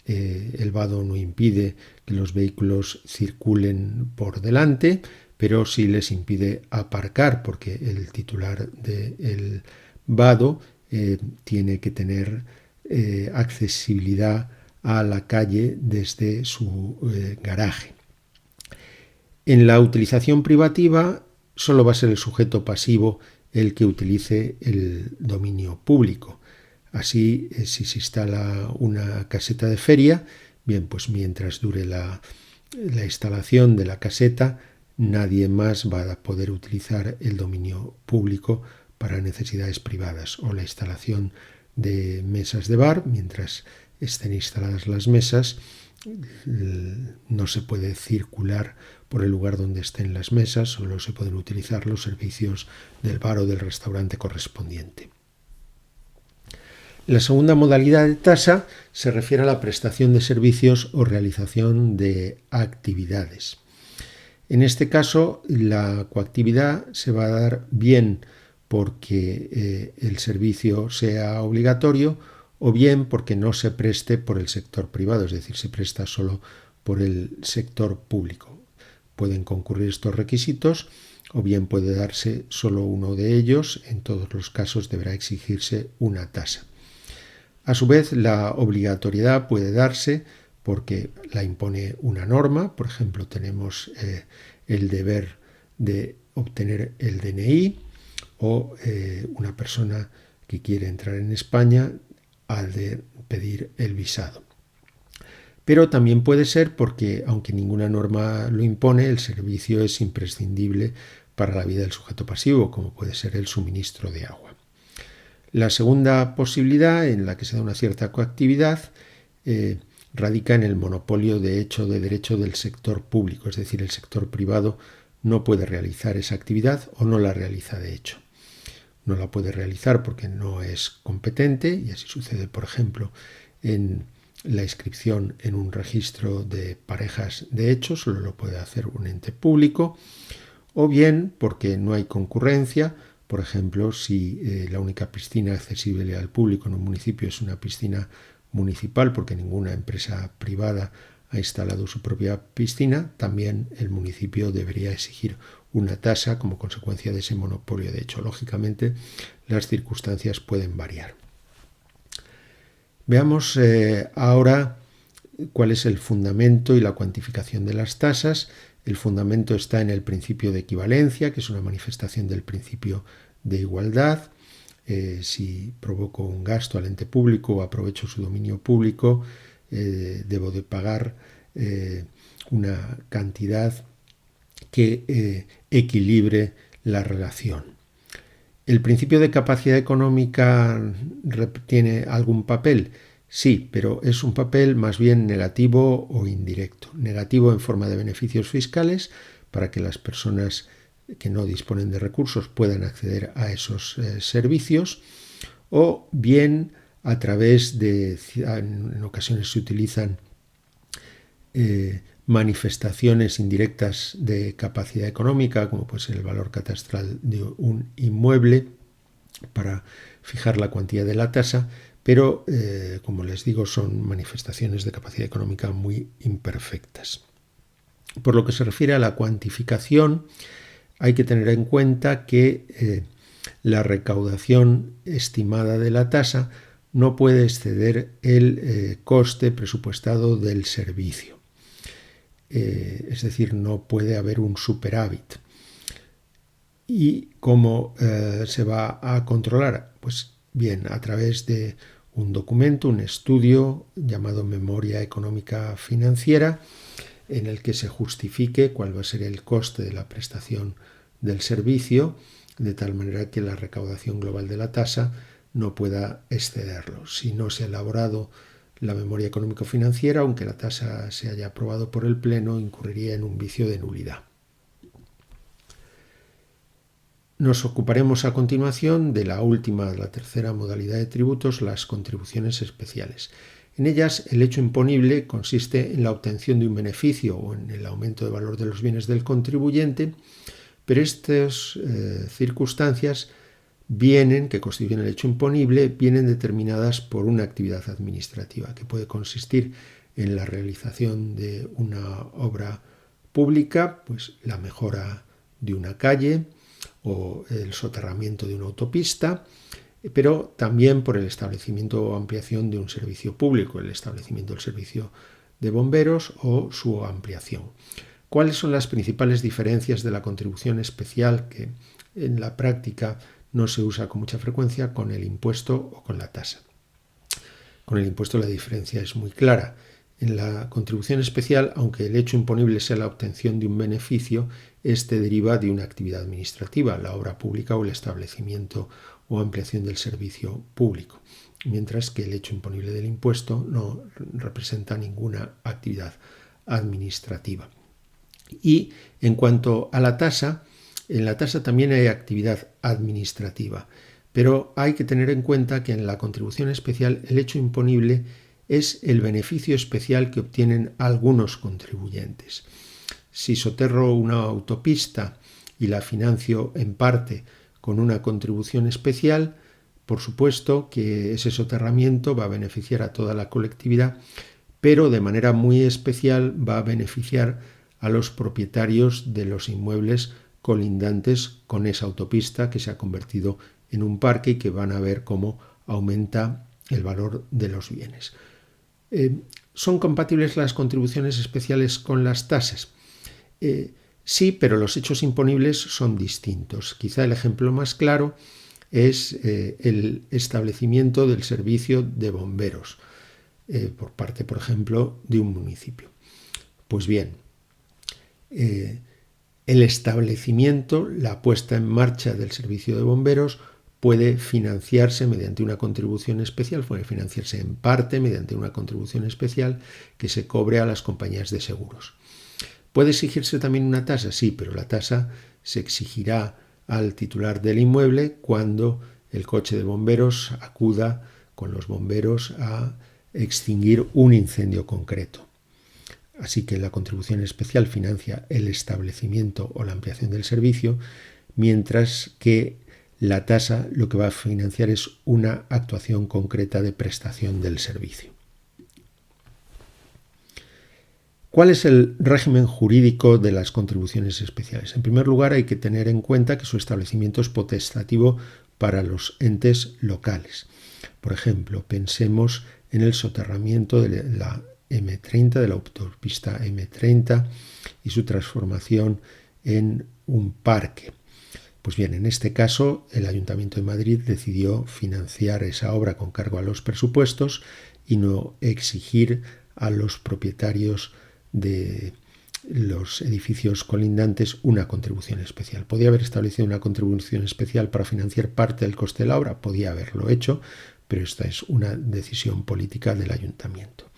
El vado no impide que los vehículos circulen por delante, pero sí les impide aparcar, porque el titular del vado tiene que tener accesibilidad a la calle desde su garaje. En la utilización privativa solo va a ser el sujeto pasivo el que utilice el dominio público. Así, si se instala una caseta de feria, bien, pues mientras dure la instalación de la caseta, nadie más va a poder utilizar el dominio público para necesidades privadas, o la instalación de mesas de bar, mientras estén instaladas las mesas, no se puede circular por el lugar donde estén las mesas, solo se pueden utilizar los servicios del bar o del restaurante correspondiente. La segunda modalidad de tasa se refiere a la prestación de servicios o realización de actividades. En este caso, la coactividad se va a dar bien porque el servicio sea obligatorio o bien porque no se preste por el sector privado, es decir, se presta solo por el sector público. Pueden concurrir estos requisitos o bien puede darse solo uno de ellos. En todos los casos deberá exigirse una tasa. A su vez, la obligatoriedad puede darse porque la impone una norma. Por ejemplo, tenemos el deber de obtener el DNI o una persona que quiere entrar en España ha de pedir el visado. Pero también puede ser porque, aunque ninguna norma lo impone, el servicio es imprescindible para la vida del sujeto pasivo, como puede ser el suministro de agua. La segunda posibilidad, en la que se da una cierta coactividad, radica en el monopolio de hecho de derecho del sector público, es decir, el sector privado no puede realizar esa actividad o no la realiza de hecho. No la puede realizar porque no es competente, y así sucede, por ejemplo, en la inscripción en un registro de parejas de hecho, solo lo puede hacer un ente público, o bien porque no hay concurrencia. Por ejemplo, si la única piscina accesible al público en un municipio es una piscina municipal, porque ninguna empresa privada ha instalado su propia piscina, también el municipio debería exigir una tasa como consecuencia de ese monopolio. De hecho, lógicamente, las circunstancias pueden variar. Veamos ahora cuál es el fundamento y la cuantificación de las tasas. El fundamento está en el principio de equivalencia, que es una manifestación del principio de igualdad. Si provoco un gasto al ente público o aprovecho su dominio público, debo de pagar una cantidad que equilibre la relación. ¿El principio de capacidad económica tiene algún papel? Sí, pero es un papel más bien negativo o indirecto. Negativo en forma de beneficios fiscales para que las personas que no disponen de recursos puedan acceder a esos servicios, o bien a través de, en ocasiones se utilizan manifestaciones indirectas de capacidad económica, como puede ser el valor catastral de un inmueble, para fijar la cuantía de la tasa, pero como les digo, son manifestaciones de capacidad económica muy imperfectas. Por lo que se refiere a la cuantificación, hay que tener en cuenta que la recaudación estimada de la tasa no puede exceder el coste presupuestado del servicio. Es decir, no puede haber un superávit. ¿Y cómo se va a controlar? Pues bien, a través de un documento, un estudio llamado Memoria Económica Financiera, en el que se justifique cuál va a ser el coste de la prestación del servicio, de tal manera que la recaudación global de la tasa no pueda excederlo. Si no se ha elaborado la memoria económico-financiera, aunque la tasa se haya aprobado por el Pleno, incurriría en un vicio de nulidad. Nos ocuparemos a continuación de la última, la tercera modalidad de tributos, las contribuciones especiales. En ellas, el hecho imponible consiste en la obtención de un beneficio o en el aumento de valor de los bienes del contribuyente, pero estas circunstancias que constituyen el hecho imponible, vienen determinadas por una actividad administrativa que puede consistir en la realización de una obra pública, pues la mejora de una calle o el soterramiento de una autopista, pero también por el establecimiento o ampliación de un servicio público, el establecimiento del servicio de bomberos o su ampliación. ¿Cuáles son las principales diferencias de la contribución especial, que en la práctica no se usa con mucha frecuencia, con el impuesto o con la tasa? Con el impuesto la diferencia es muy clara. En la contribución especial, aunque el hecho imponible sea la obtención de un beneficio, este deriva de una actividad administrativa, la obra pública o el establecimiento o ampliación del servicio público, mientras que el hecho imponible del impuesto no representa ninguna actividad administrativa. Y en cuanto a la tasa, en la tasa también hay actividad administrativa, pero hay que tener en cuenta que en la contribución especial el hecho imponible es el beneficio especial que obtienen algunos contribuyentes. Si soterro una autopista y la financio en parte con una contribución especial, por supuesto que ese soterramiento va a beneficiar a toda la colectividad, pero de manera muy especial va a beneficiar a los propietarios de los inmuebles colindantes con esa autopista que se ha convertido en un parque y que van a ver cómo aumenta el valor de los bienes. ¿Son compatibles las contribuciones especiales con las tasas? Sí, pero los hechos imponibles son distintos. Quizá el ejemplo más claro es el establecimiento del servicio de bomberos por parte, por ejemplo, de un municipio. Pues bien, el establecimiento, la puesta en marcha del servicio de bomberos puede financiarse mediante una contribución especial, puede financiarse en parte mediante una contribución especial que se cobre a las compañías de seguros. ¿Puede exigirse también una tasa? Sí, pero la tasa se exigirá al titular del inmueble cuando el coche de bomberos acuda con los bomberos a extinguir un incendio concreto. Así que la contribución especial financia el establecimiento o la ampliación del servicio, mientras que la tasa lo que va a financiar es una actuación concreta de prestación del servicio. ¿Cuál es el régimen jurídico de las contribuciones especiales? En primer lugar, hay que tener en cuenta que su establecimiento es potestativo para los entes locales. Por ejemplo, pensemos en el soterramiento de la M30, de la autopista M30 y su transformación en un parque. Pues bien, en este caso, el Ayuntamiento de Madrid decidió financiar esa obra con cargo a los presupuestos y no exigir a los propietarios de los edificios colindantes una contribución especial. ¿Podía haber establecido una contribución especial para financiar parte del coste de la obra? Podía haberlo hecho, pero esta es una decisión política del ayuntamiento.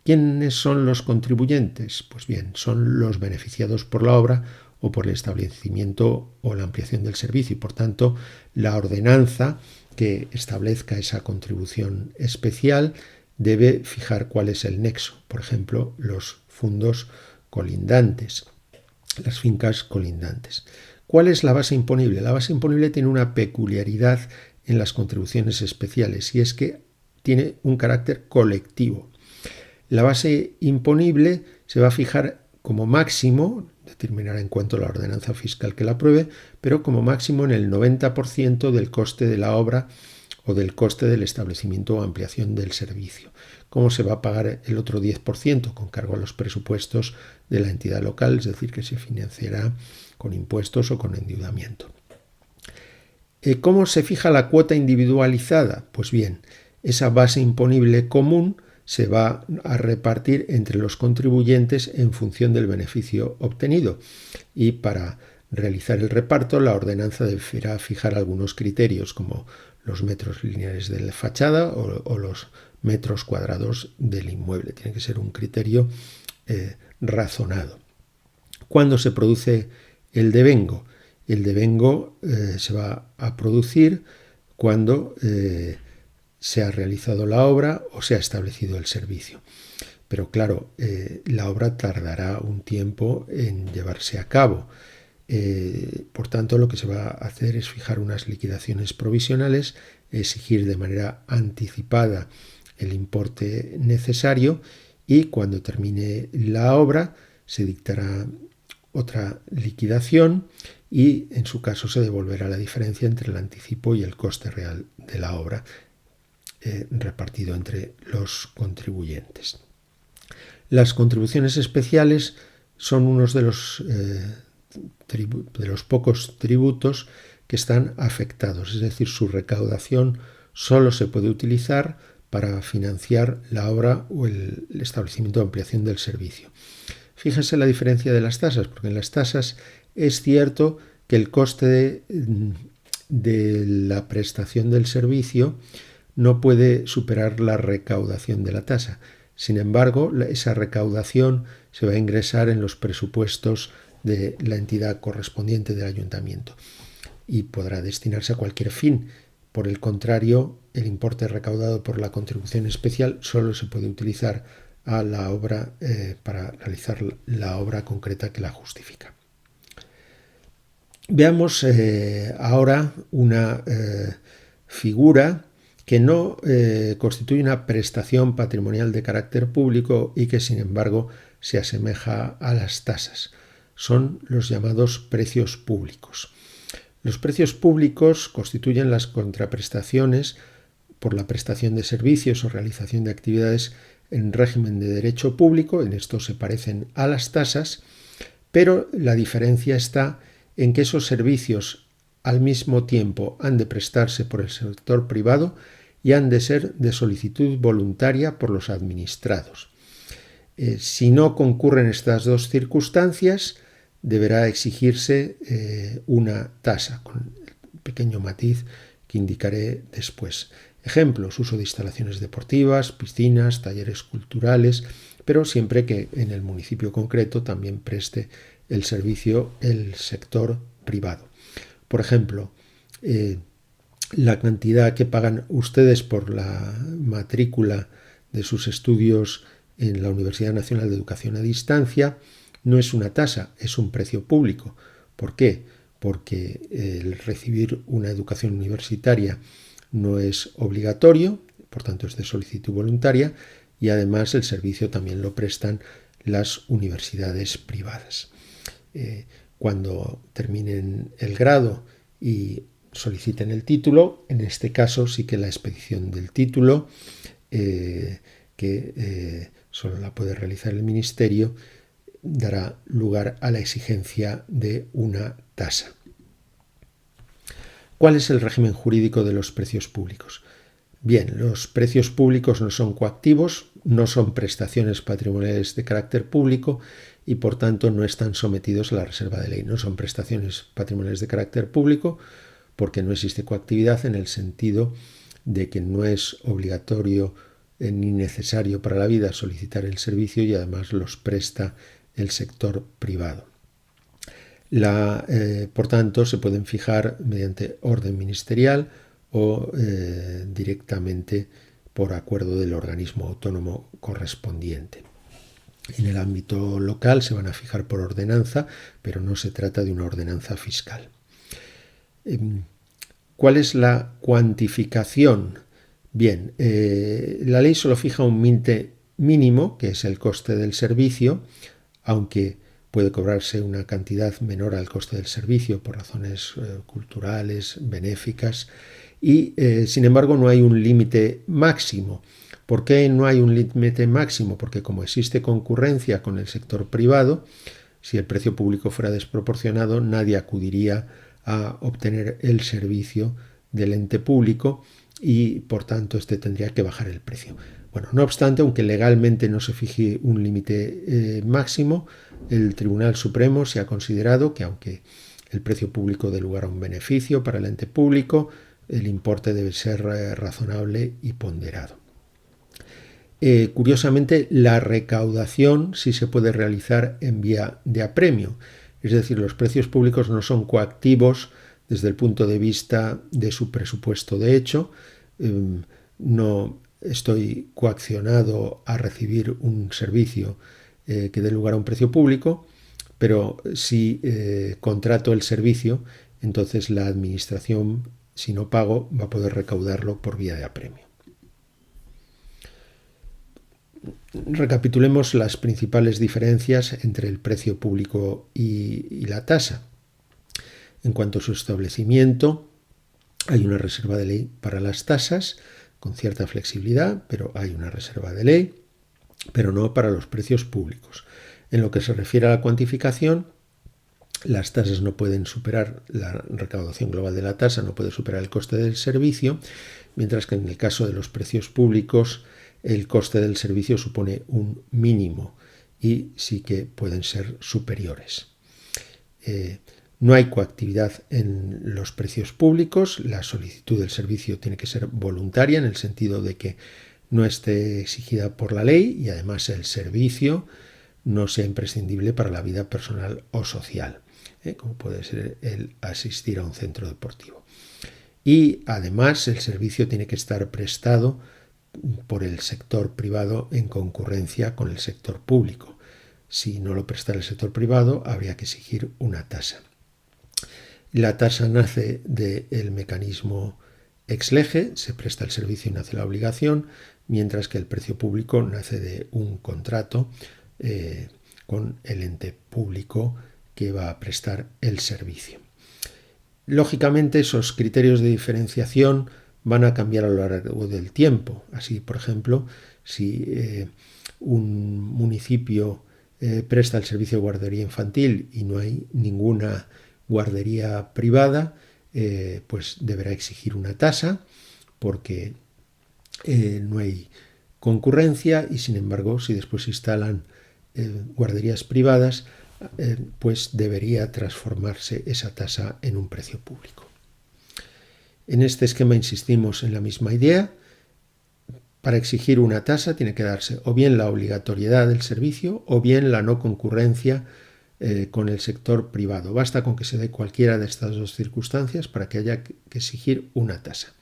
¿Quiénes son los contribuyentes? Pues bien, son los beneficiados por la obra o por el establecimiento o la ampliación del servicio y, por tanto, la ordenanza que establezca esa contribución especial debe fijar cuál es el nexo, por ejemplo, los fundos colindantes, las fincas colindantes. ¿Cuál es la base imponible? La base imponible tiene una peculiaridad en las contribuciones especiales y es que tiene un carácter colectivo. La base imponible se va a fijar como máximo, determinará en cuanto la ordenanza fiscal que la apruebe, pero como máximo en el 90% del coste de la obra o del coste del establecimiento o ampliación del servicio. ¿Cómo se va a pagar el otro 10%? Con cargo a los presupuestos de la entidad local, es decir, que se financiará con impuestos o con endeudamiento. ¿Cómo se fija la cuota individualizada? Pues bien, esa base imponible común se va a repartir entre los contribuyentes en función del beneficio obtenido y para realizar el reparto la ordenanza deberá fijar algunos criterios como los metros lineales de la fachada o los metros cuadrados del inmueble. Tiene que ser un criterio razonado. ¿Cuándo se produce el devengo? El devengo se va a producir cuando se ha realizado la obra o se ha establecido el servicio. Pero claro, la obra tardará un tiempo en llevarse a cabo. Por tanto, lo que se va a hacer es fijar unas liquidaciones provisionales, exigir de manera anticipada el importe necesario y cuando termine la obra se dictará otra liquidación y en su caso se devolverá la diferencia entre el anticipo y el coste real de la obra repartido entre los contribuyentes. Las contribuciones especiales son unos de los pocos tributos que están afectados, es decir, su recaudación solo se puede utilizar para financiar la obra o el establecimiento de ampliación del servicio. Fíjense la diferencia de las tasas, porque en las tasas es cierto que el coste de la prestación del servicio no puede superar la recaudación de la tasa. Sin embargo, esa recaudación se va a ingresar en los presupuestos de la entidad correspondiente del ayuntamiento y podrá destinarse a cualquier fin. Por el contrario, el importe recaudado por la contribución especial solo se puede utilizar a la obra para realizar la obra concreta que la justifica. Veamos ahora una figura que no constituye una prestación patrimonial de carácter público y que, sin embargo, se asemeja a las tasas. Son los llamados precios públicos. Los precios públicos constituyen las contraprestaciones por la prestación de servicios o realización de actividades en régimen de derecho público. En esto se parecen a las tasas, pero la diferencia está en que esos servicios al mismo tiempo han de prestarse por el sector privado y han de ser de solicitud voluntaria por los administrados. Si no concurren estas dos circunstancias, deberá exigirse una tasa, con el pequeño matiz que indicaré después. Ejemplos: uso de instalaciones deportivas, piscinas, talleres culturales, pero siempre que en el municipio concreto también preste el servicio el sector privado. Por ejemplo, la cantidad que pagan ustedes por la matrícula de sus estudios en la Universidad Nacional de Educación a Distancia no es una tasa, es un precio público. ¿Por qué? Porque el recibir una educación universitaria no es obligatorio, por tanto es de solicitud voluntaria, y además el servicio también lo prestan las universidades privadas. Cuando terminen el grado y soliciten el título, en este caso sí que la expedición del título, que solo la puede realizar el Ministerio, dará lugar a la exigencia de una tasa. ¿Cuál es el régimen jurídico de los precios públicos? Bien, los precios públicos no son coactivos, no son prestaciones patrimoniales de carácter público y por tanto no están sometidos a la reserva de ley. No son prestaciones patrimoniales de carácter público porque no existe coactividad en el sentido de que no es obligatorio ni necesario para la vida solicitar el servicio y además los presta el sector privado. Por tanto, se pueden fijar mediante orden ministerial o directamente por acuerdo del organismo autónomo correspondiente. En el ámbito local se van a fijar por ordenanza, pero no se trata de una ordenanza fiscal. ¿Cuál es la cuantificación? Bien, la ley solo fija un límite mínimo, que es el coste del servicio, aunque puede cobrarse una cantidad menor al coste del servicio por razones culturales, benéficas, y sin embargo no hay un límite máximo. ¿Por qué no hay un límite máximo? Porque como existe concurrencia con el sector privado, si el precio público fuera desproporcionado, nadie acudiría a obtener el servicio del ente público y por tanto este tendría que bajar el precio. Bueno, no obstante, aunque legalmente no se fije un límite máximo, el Tribunal Supremo se ha considerado que aunque el precio público dé lugar a un beneficio para el ente público, el importe debe ser razonable y ponderado. Curiosamente, la recaudación sí se puede realizar en vía de apremio, es decir, los precios públicos no son coactivos desde el punto de vista de su presupuesto de hecho, no estoy coaccionado a recibir un servicio que dé lugar a un precio público, pero si contrato el servicio, entonces la administración, si no pago, va a poder recaudarlo por vía de apremio. Recapitulemos las principales diferencias entre el precio público y la tasa. En cuanto a su establecimiento, hay una reserva de ley para las tasas, con cierta flexibilidad, pero hay una reserva de ley, pero no para los precios públicos. En lo que se refiere a la cuantificación, las tasas no pueden superar, la recaudación global de la tasa no puede superar el coste del servicio, mientras que en el caso de los precios públicos, el coste del servicio supone un mínimo y sí que pueden ser superiores. No hay coactividad en los precios públicos, la solicitud del servicio tiene que ser voluntaria en el sentido de que no esté exigida por la ley y además el servicio no sea imprescindible para la vida personal o social, como puede ser el asistir a un centro deportivo. Y además el servicio tiene que estar prestado por el sector privado en concurrencia con el sector público. Si no lo prestara el sector privado, habría que exigir una tasa. La tasa nace del mecanismo ex lege, se presta el servicio y nace la obligación, mientras que el precio público nace de un contrato con el ente público que va a prestar el servicio. Lógicamente, esos criterios de diferenciación van a cambiar a lo largo del tiempo. Así, por ejemplo, si un municipio presta el servicio de guardería infantil y no hay ninguna guardería privada, pues deberá exigir una tasa porque no hay concurrencia y sin embargo si después se instalan guarderías privadas, pues debería transformarse esa tasa en un precio público. En este esquema insistimos en la misma idea. Para exigir una tasa tiene que darse o bien la obligatoriedad del servicio o bien la no concurrencia con el sector privado. Basta con que se dé cualquiera de estas dos circunstancias para que haya que exigir una tasa.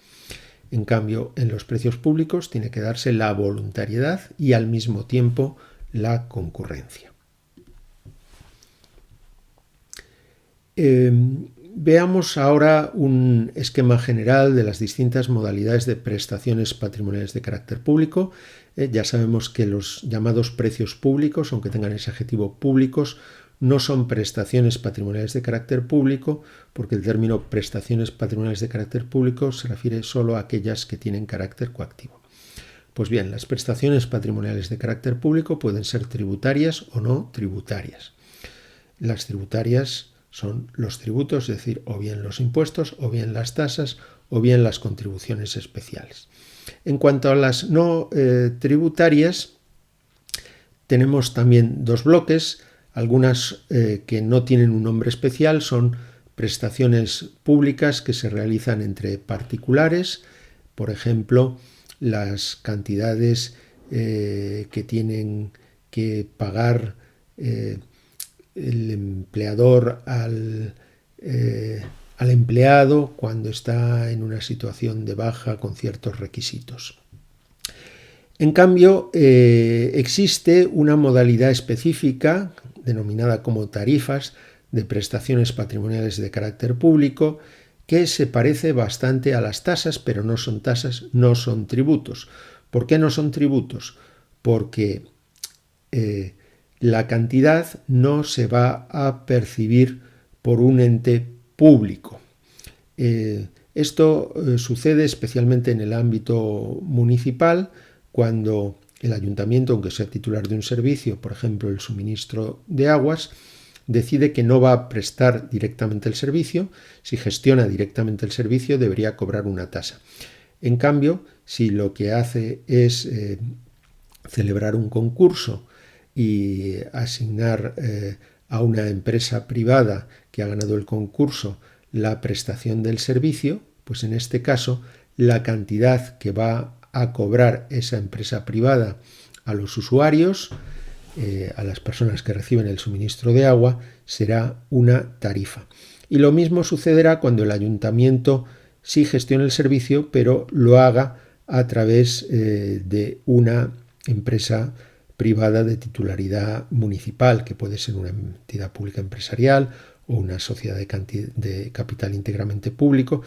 En cambio, en los precios públicos tiene que darse la voluntariedad y al mismo tiempo la concurrencia. Veamos ahora un esquema general de las distintas modalidades de prestaciones patrimoniales de carácter público. Ya sabemos que los llamados precios públicos, aunque tengan ese adjetivo públicos, no son prestaciones patrimoniales de carácter público, porque el término prestaciones patrimoniales de carácter público se refiere solo a aquellas que tienen carácter coactivo. Pues bien, las prestaciones patrimoniales de carácter público pueden ser tributarias o no tributarias. Las tributarias son los tributos, es decir, o bien los impuestos, o bien las tasas, o bien las contribuciones especiales. En cuanto a las no tributarias, tenemos también dos bloques. Algunas que no tienen un nombre especial son prestaciones públicas que se realizan entre particulares, por ejemplo, las cantidades que tienen que pagar el empleador al empleado cuando está en una situación de baja con ciertos requisitos. En cambio, existe una modalidad específica, denominada como tarifas de prestaciones patrimoniales de carácter público, que se parece bastante a las tasas, pero no son tasas, no son tributos. ¿Por qué no son tributos? Porque la cantidad no se va a percibir por un ente público. Esto sucede especialmente en el ámbito municipal, cuando el ayuntamiento, aunque sea titular de un servicio, por ejemplo el suministro de aguas, decide que no va a prestar directamente el servicio. Si gestiona directamente el servicio, debería cobrar una tasa. En cambio, si lo que hace es celebrar un concurso y asignar a una empresa privada que ha ganado el concurso la prestación del servicio, pues en este caso la cantidad que va a cobrar esa empresa privada a los usuarios, a las personas que reciben el suministro de agua, será una tarifa. Y lo mismo sucederá cuando el ayuntamiento sí gestione el servicio, pero lo haga a través de una empresa privada de titularidad municipal, que puede ser una entidad pública empresarial o una sociedad de capital íntegramente público.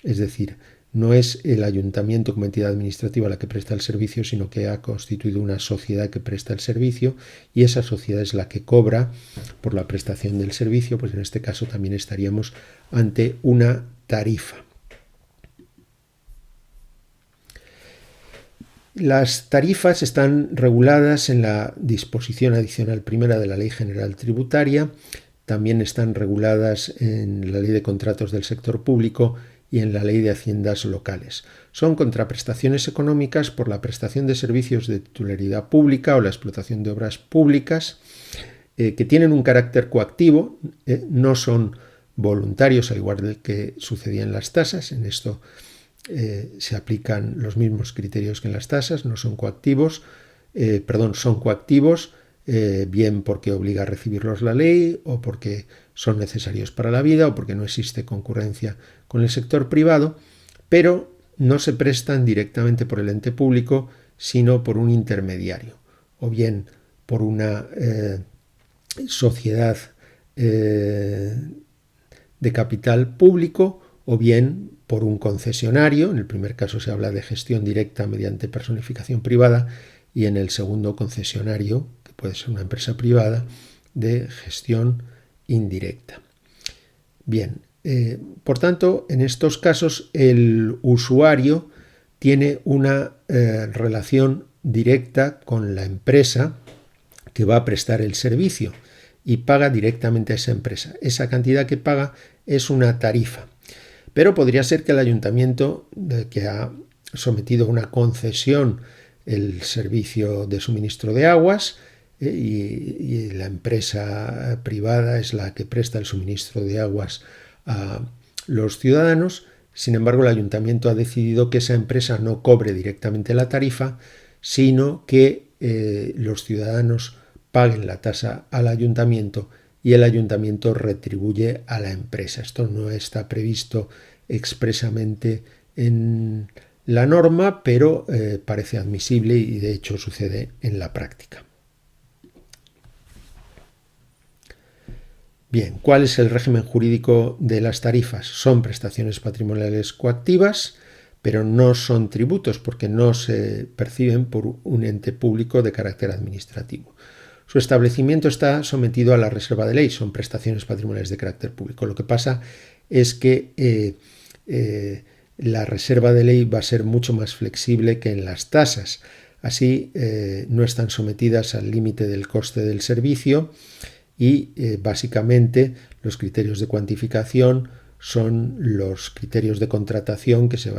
Es decir, no es el ayuntamiento como entidad administrativa la que presta el servicio, sino que ha constituido una sociedad que presta el servicio, y esa sociedad es la que cobra por la prestación del servicio. Pues en este caso también estaríamos ante una tarifa. Las tarifas están reguladas en la disposición adicional primera de la Ley General Tributaria, también están reguladas en la Ley de Contratos del Sector Público y en la Ley de Haciendas Locales. Son contraprestaciones económicas por la prestación de servicios de titularidad pública o la explotación de obras públicas que tienen un carácter coactivo, no son voluntarios, al igual que sucedía en las tasas. En esto se aplican los mismos criterios que en las tasas, no son coactivos, son coactivos, bien porque obliga a recibirlos la ley, o porque son necesarios para la vida, o porque no existe concurrencia con el sector privado, pero no se prestan directamente por el ente público, sino por un intermediario, o bien por una sociedad de capital público, o bien por un concesionario. En el primer caso se habla de gestión directa mediante personificación privada, y en el segundo, concesionario, que puede ser una empresa privada, de gestión indirecta. Bien, por tanto, en estos casos el usuario tiene una relación directa con la empresa que va a prestar el servicio y paga directamente a esa empresa. Esa cantidad que paga es una tarifa. Pero podría ser que el ayuntamiento, que ha sometido a una concesión el servicio de suministro de aguas, y la empresa privada es la que presta el suministro de aguas a los ciudadanos. Sin embargo, el ayuntamiento ha decidido que esa empresa no cobre directamente la tarifa, sino que los ciudadanos paguen la tasa al ayuntamiento y el ayuntamiento retribuye a la empresa. Esto no está previsto expresamente en la norma, pero parece admisible y de hecho sucede en la práctica. Bien, ¿cuál es el régimen jurídico de las tarifas? Son prestaciones patrimoniales coactivas, pero no son tributos porque no se perciben por un ente público de carácter administrativo. Su establecimiento está sometido a la reserva de ley, son prestaciones patrimoniales de carácter público. Lo que pasa es que la reserva de ley va a ser mucho más flexible que en las tasas. Así no están sometidas al límite del coste del servicio y básicamente los criterios de cuantificación son los criterios de contratación que se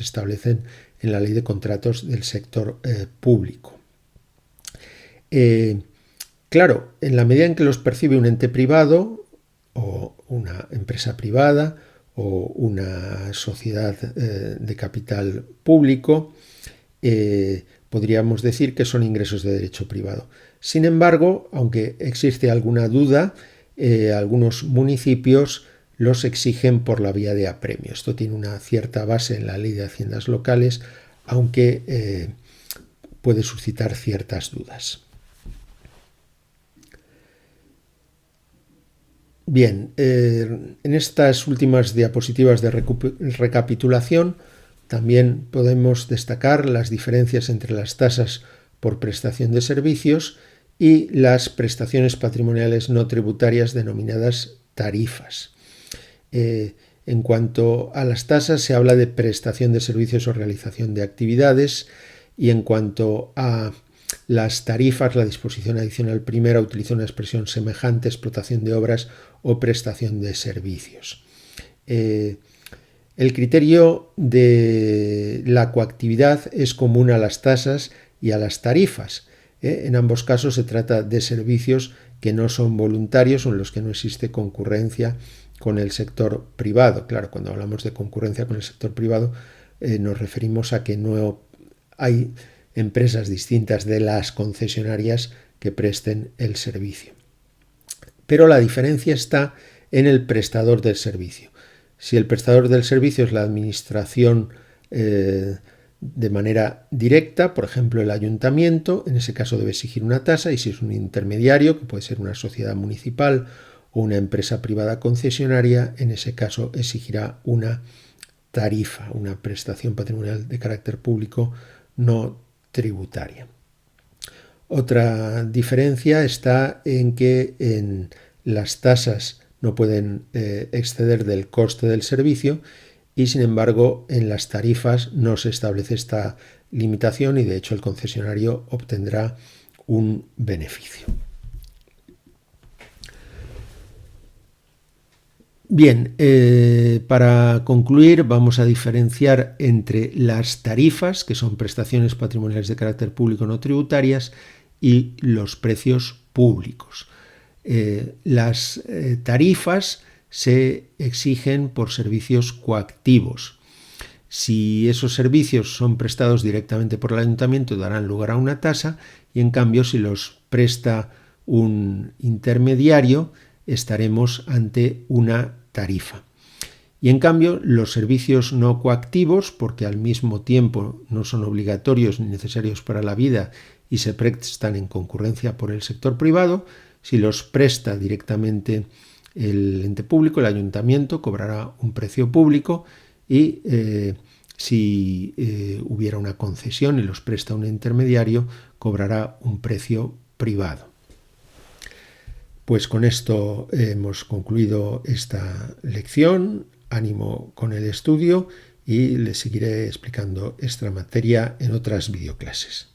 establecen en la ley de contratos del sector público. Claro, en la medida en que los percibe un ente privado o una empresa privada o una sociedad de capital público, podríamos decir que son ingresos de derecho privado. Sin embargo, aunque existe alguna duda, algunos municipios los exigen por la vía de apremio. Esto tiene una cierta base en la Ley de Haciendas Locales, aunque puede suscitar ciertas dudas. Bien, en estas últimas diapositivas de recapitulación también podemos destacar las diferencias entre las tasas por prestación de servicios y las prestaciones patrimoniales no tributarias denominadas tarifas. En cuanto a las tasas, se habla de prestación de servicios o realización de actividades, y en cuanto a las tarifas, la disposición adicional primera utiliza una expresión semejante: explotación de obras o prestación de servicios. El criterio de la coactividad es común a las tasas y a las tarifas. En ambos casos se trata de servicios que no son voluntarios o en los que no existe concurrencia con el sector privado. Claro, cuando hablamos de concurrencia con el sector privado nos referimos a que no hay empresas distintas de las concesionarias que presten el servicio. Pero la diferencia está en el prestador del servicio. Si el prestador del servicio es la administración de manera directa, por ejemplo el ayuntamiento, en ese caso debe exigir una tasa, y si es un intermediario, que puede ser una sociedad municipal o una empresa privada concesionaria, en ese caso exigirá una tarifa, una prestación patrimonial de carácter público no tributaria. Otra diferencia está en que en las tasas no pueden exceder del coste del servicio, y sin embargo en las tarifas no se establece esta limitación y de hecho el concesionario obtendrá un beneficio. Bien, para concluir vamos a diferenciar entre las tarifas, que son prestaciones patrimoniales de carácter público no tributarias, y los precios públicos. Las tarifas se exigen por servicios coactivos. Si esos servicios son prestados directamente por el ayuntamiento, darán lugar a una tasa, y en cambio si los presta un intermediario, estaremos ante una tarifa. Y en cambio los servicios no coactivos, porque al mismo tiempo no son obligatorios ni necesarios para la vida y se prestan en concurrencia por el sector privado, si los presta directamente el ente público, el ayuntamiento, cobrará un precio público, y si hubiera una concesión y los presta un intermediario, cobrará un precio privado. Pues con esto hemos concluido esta lección. Ánimo con el estudio y les seguiré explicando esta materia en otras videoclases.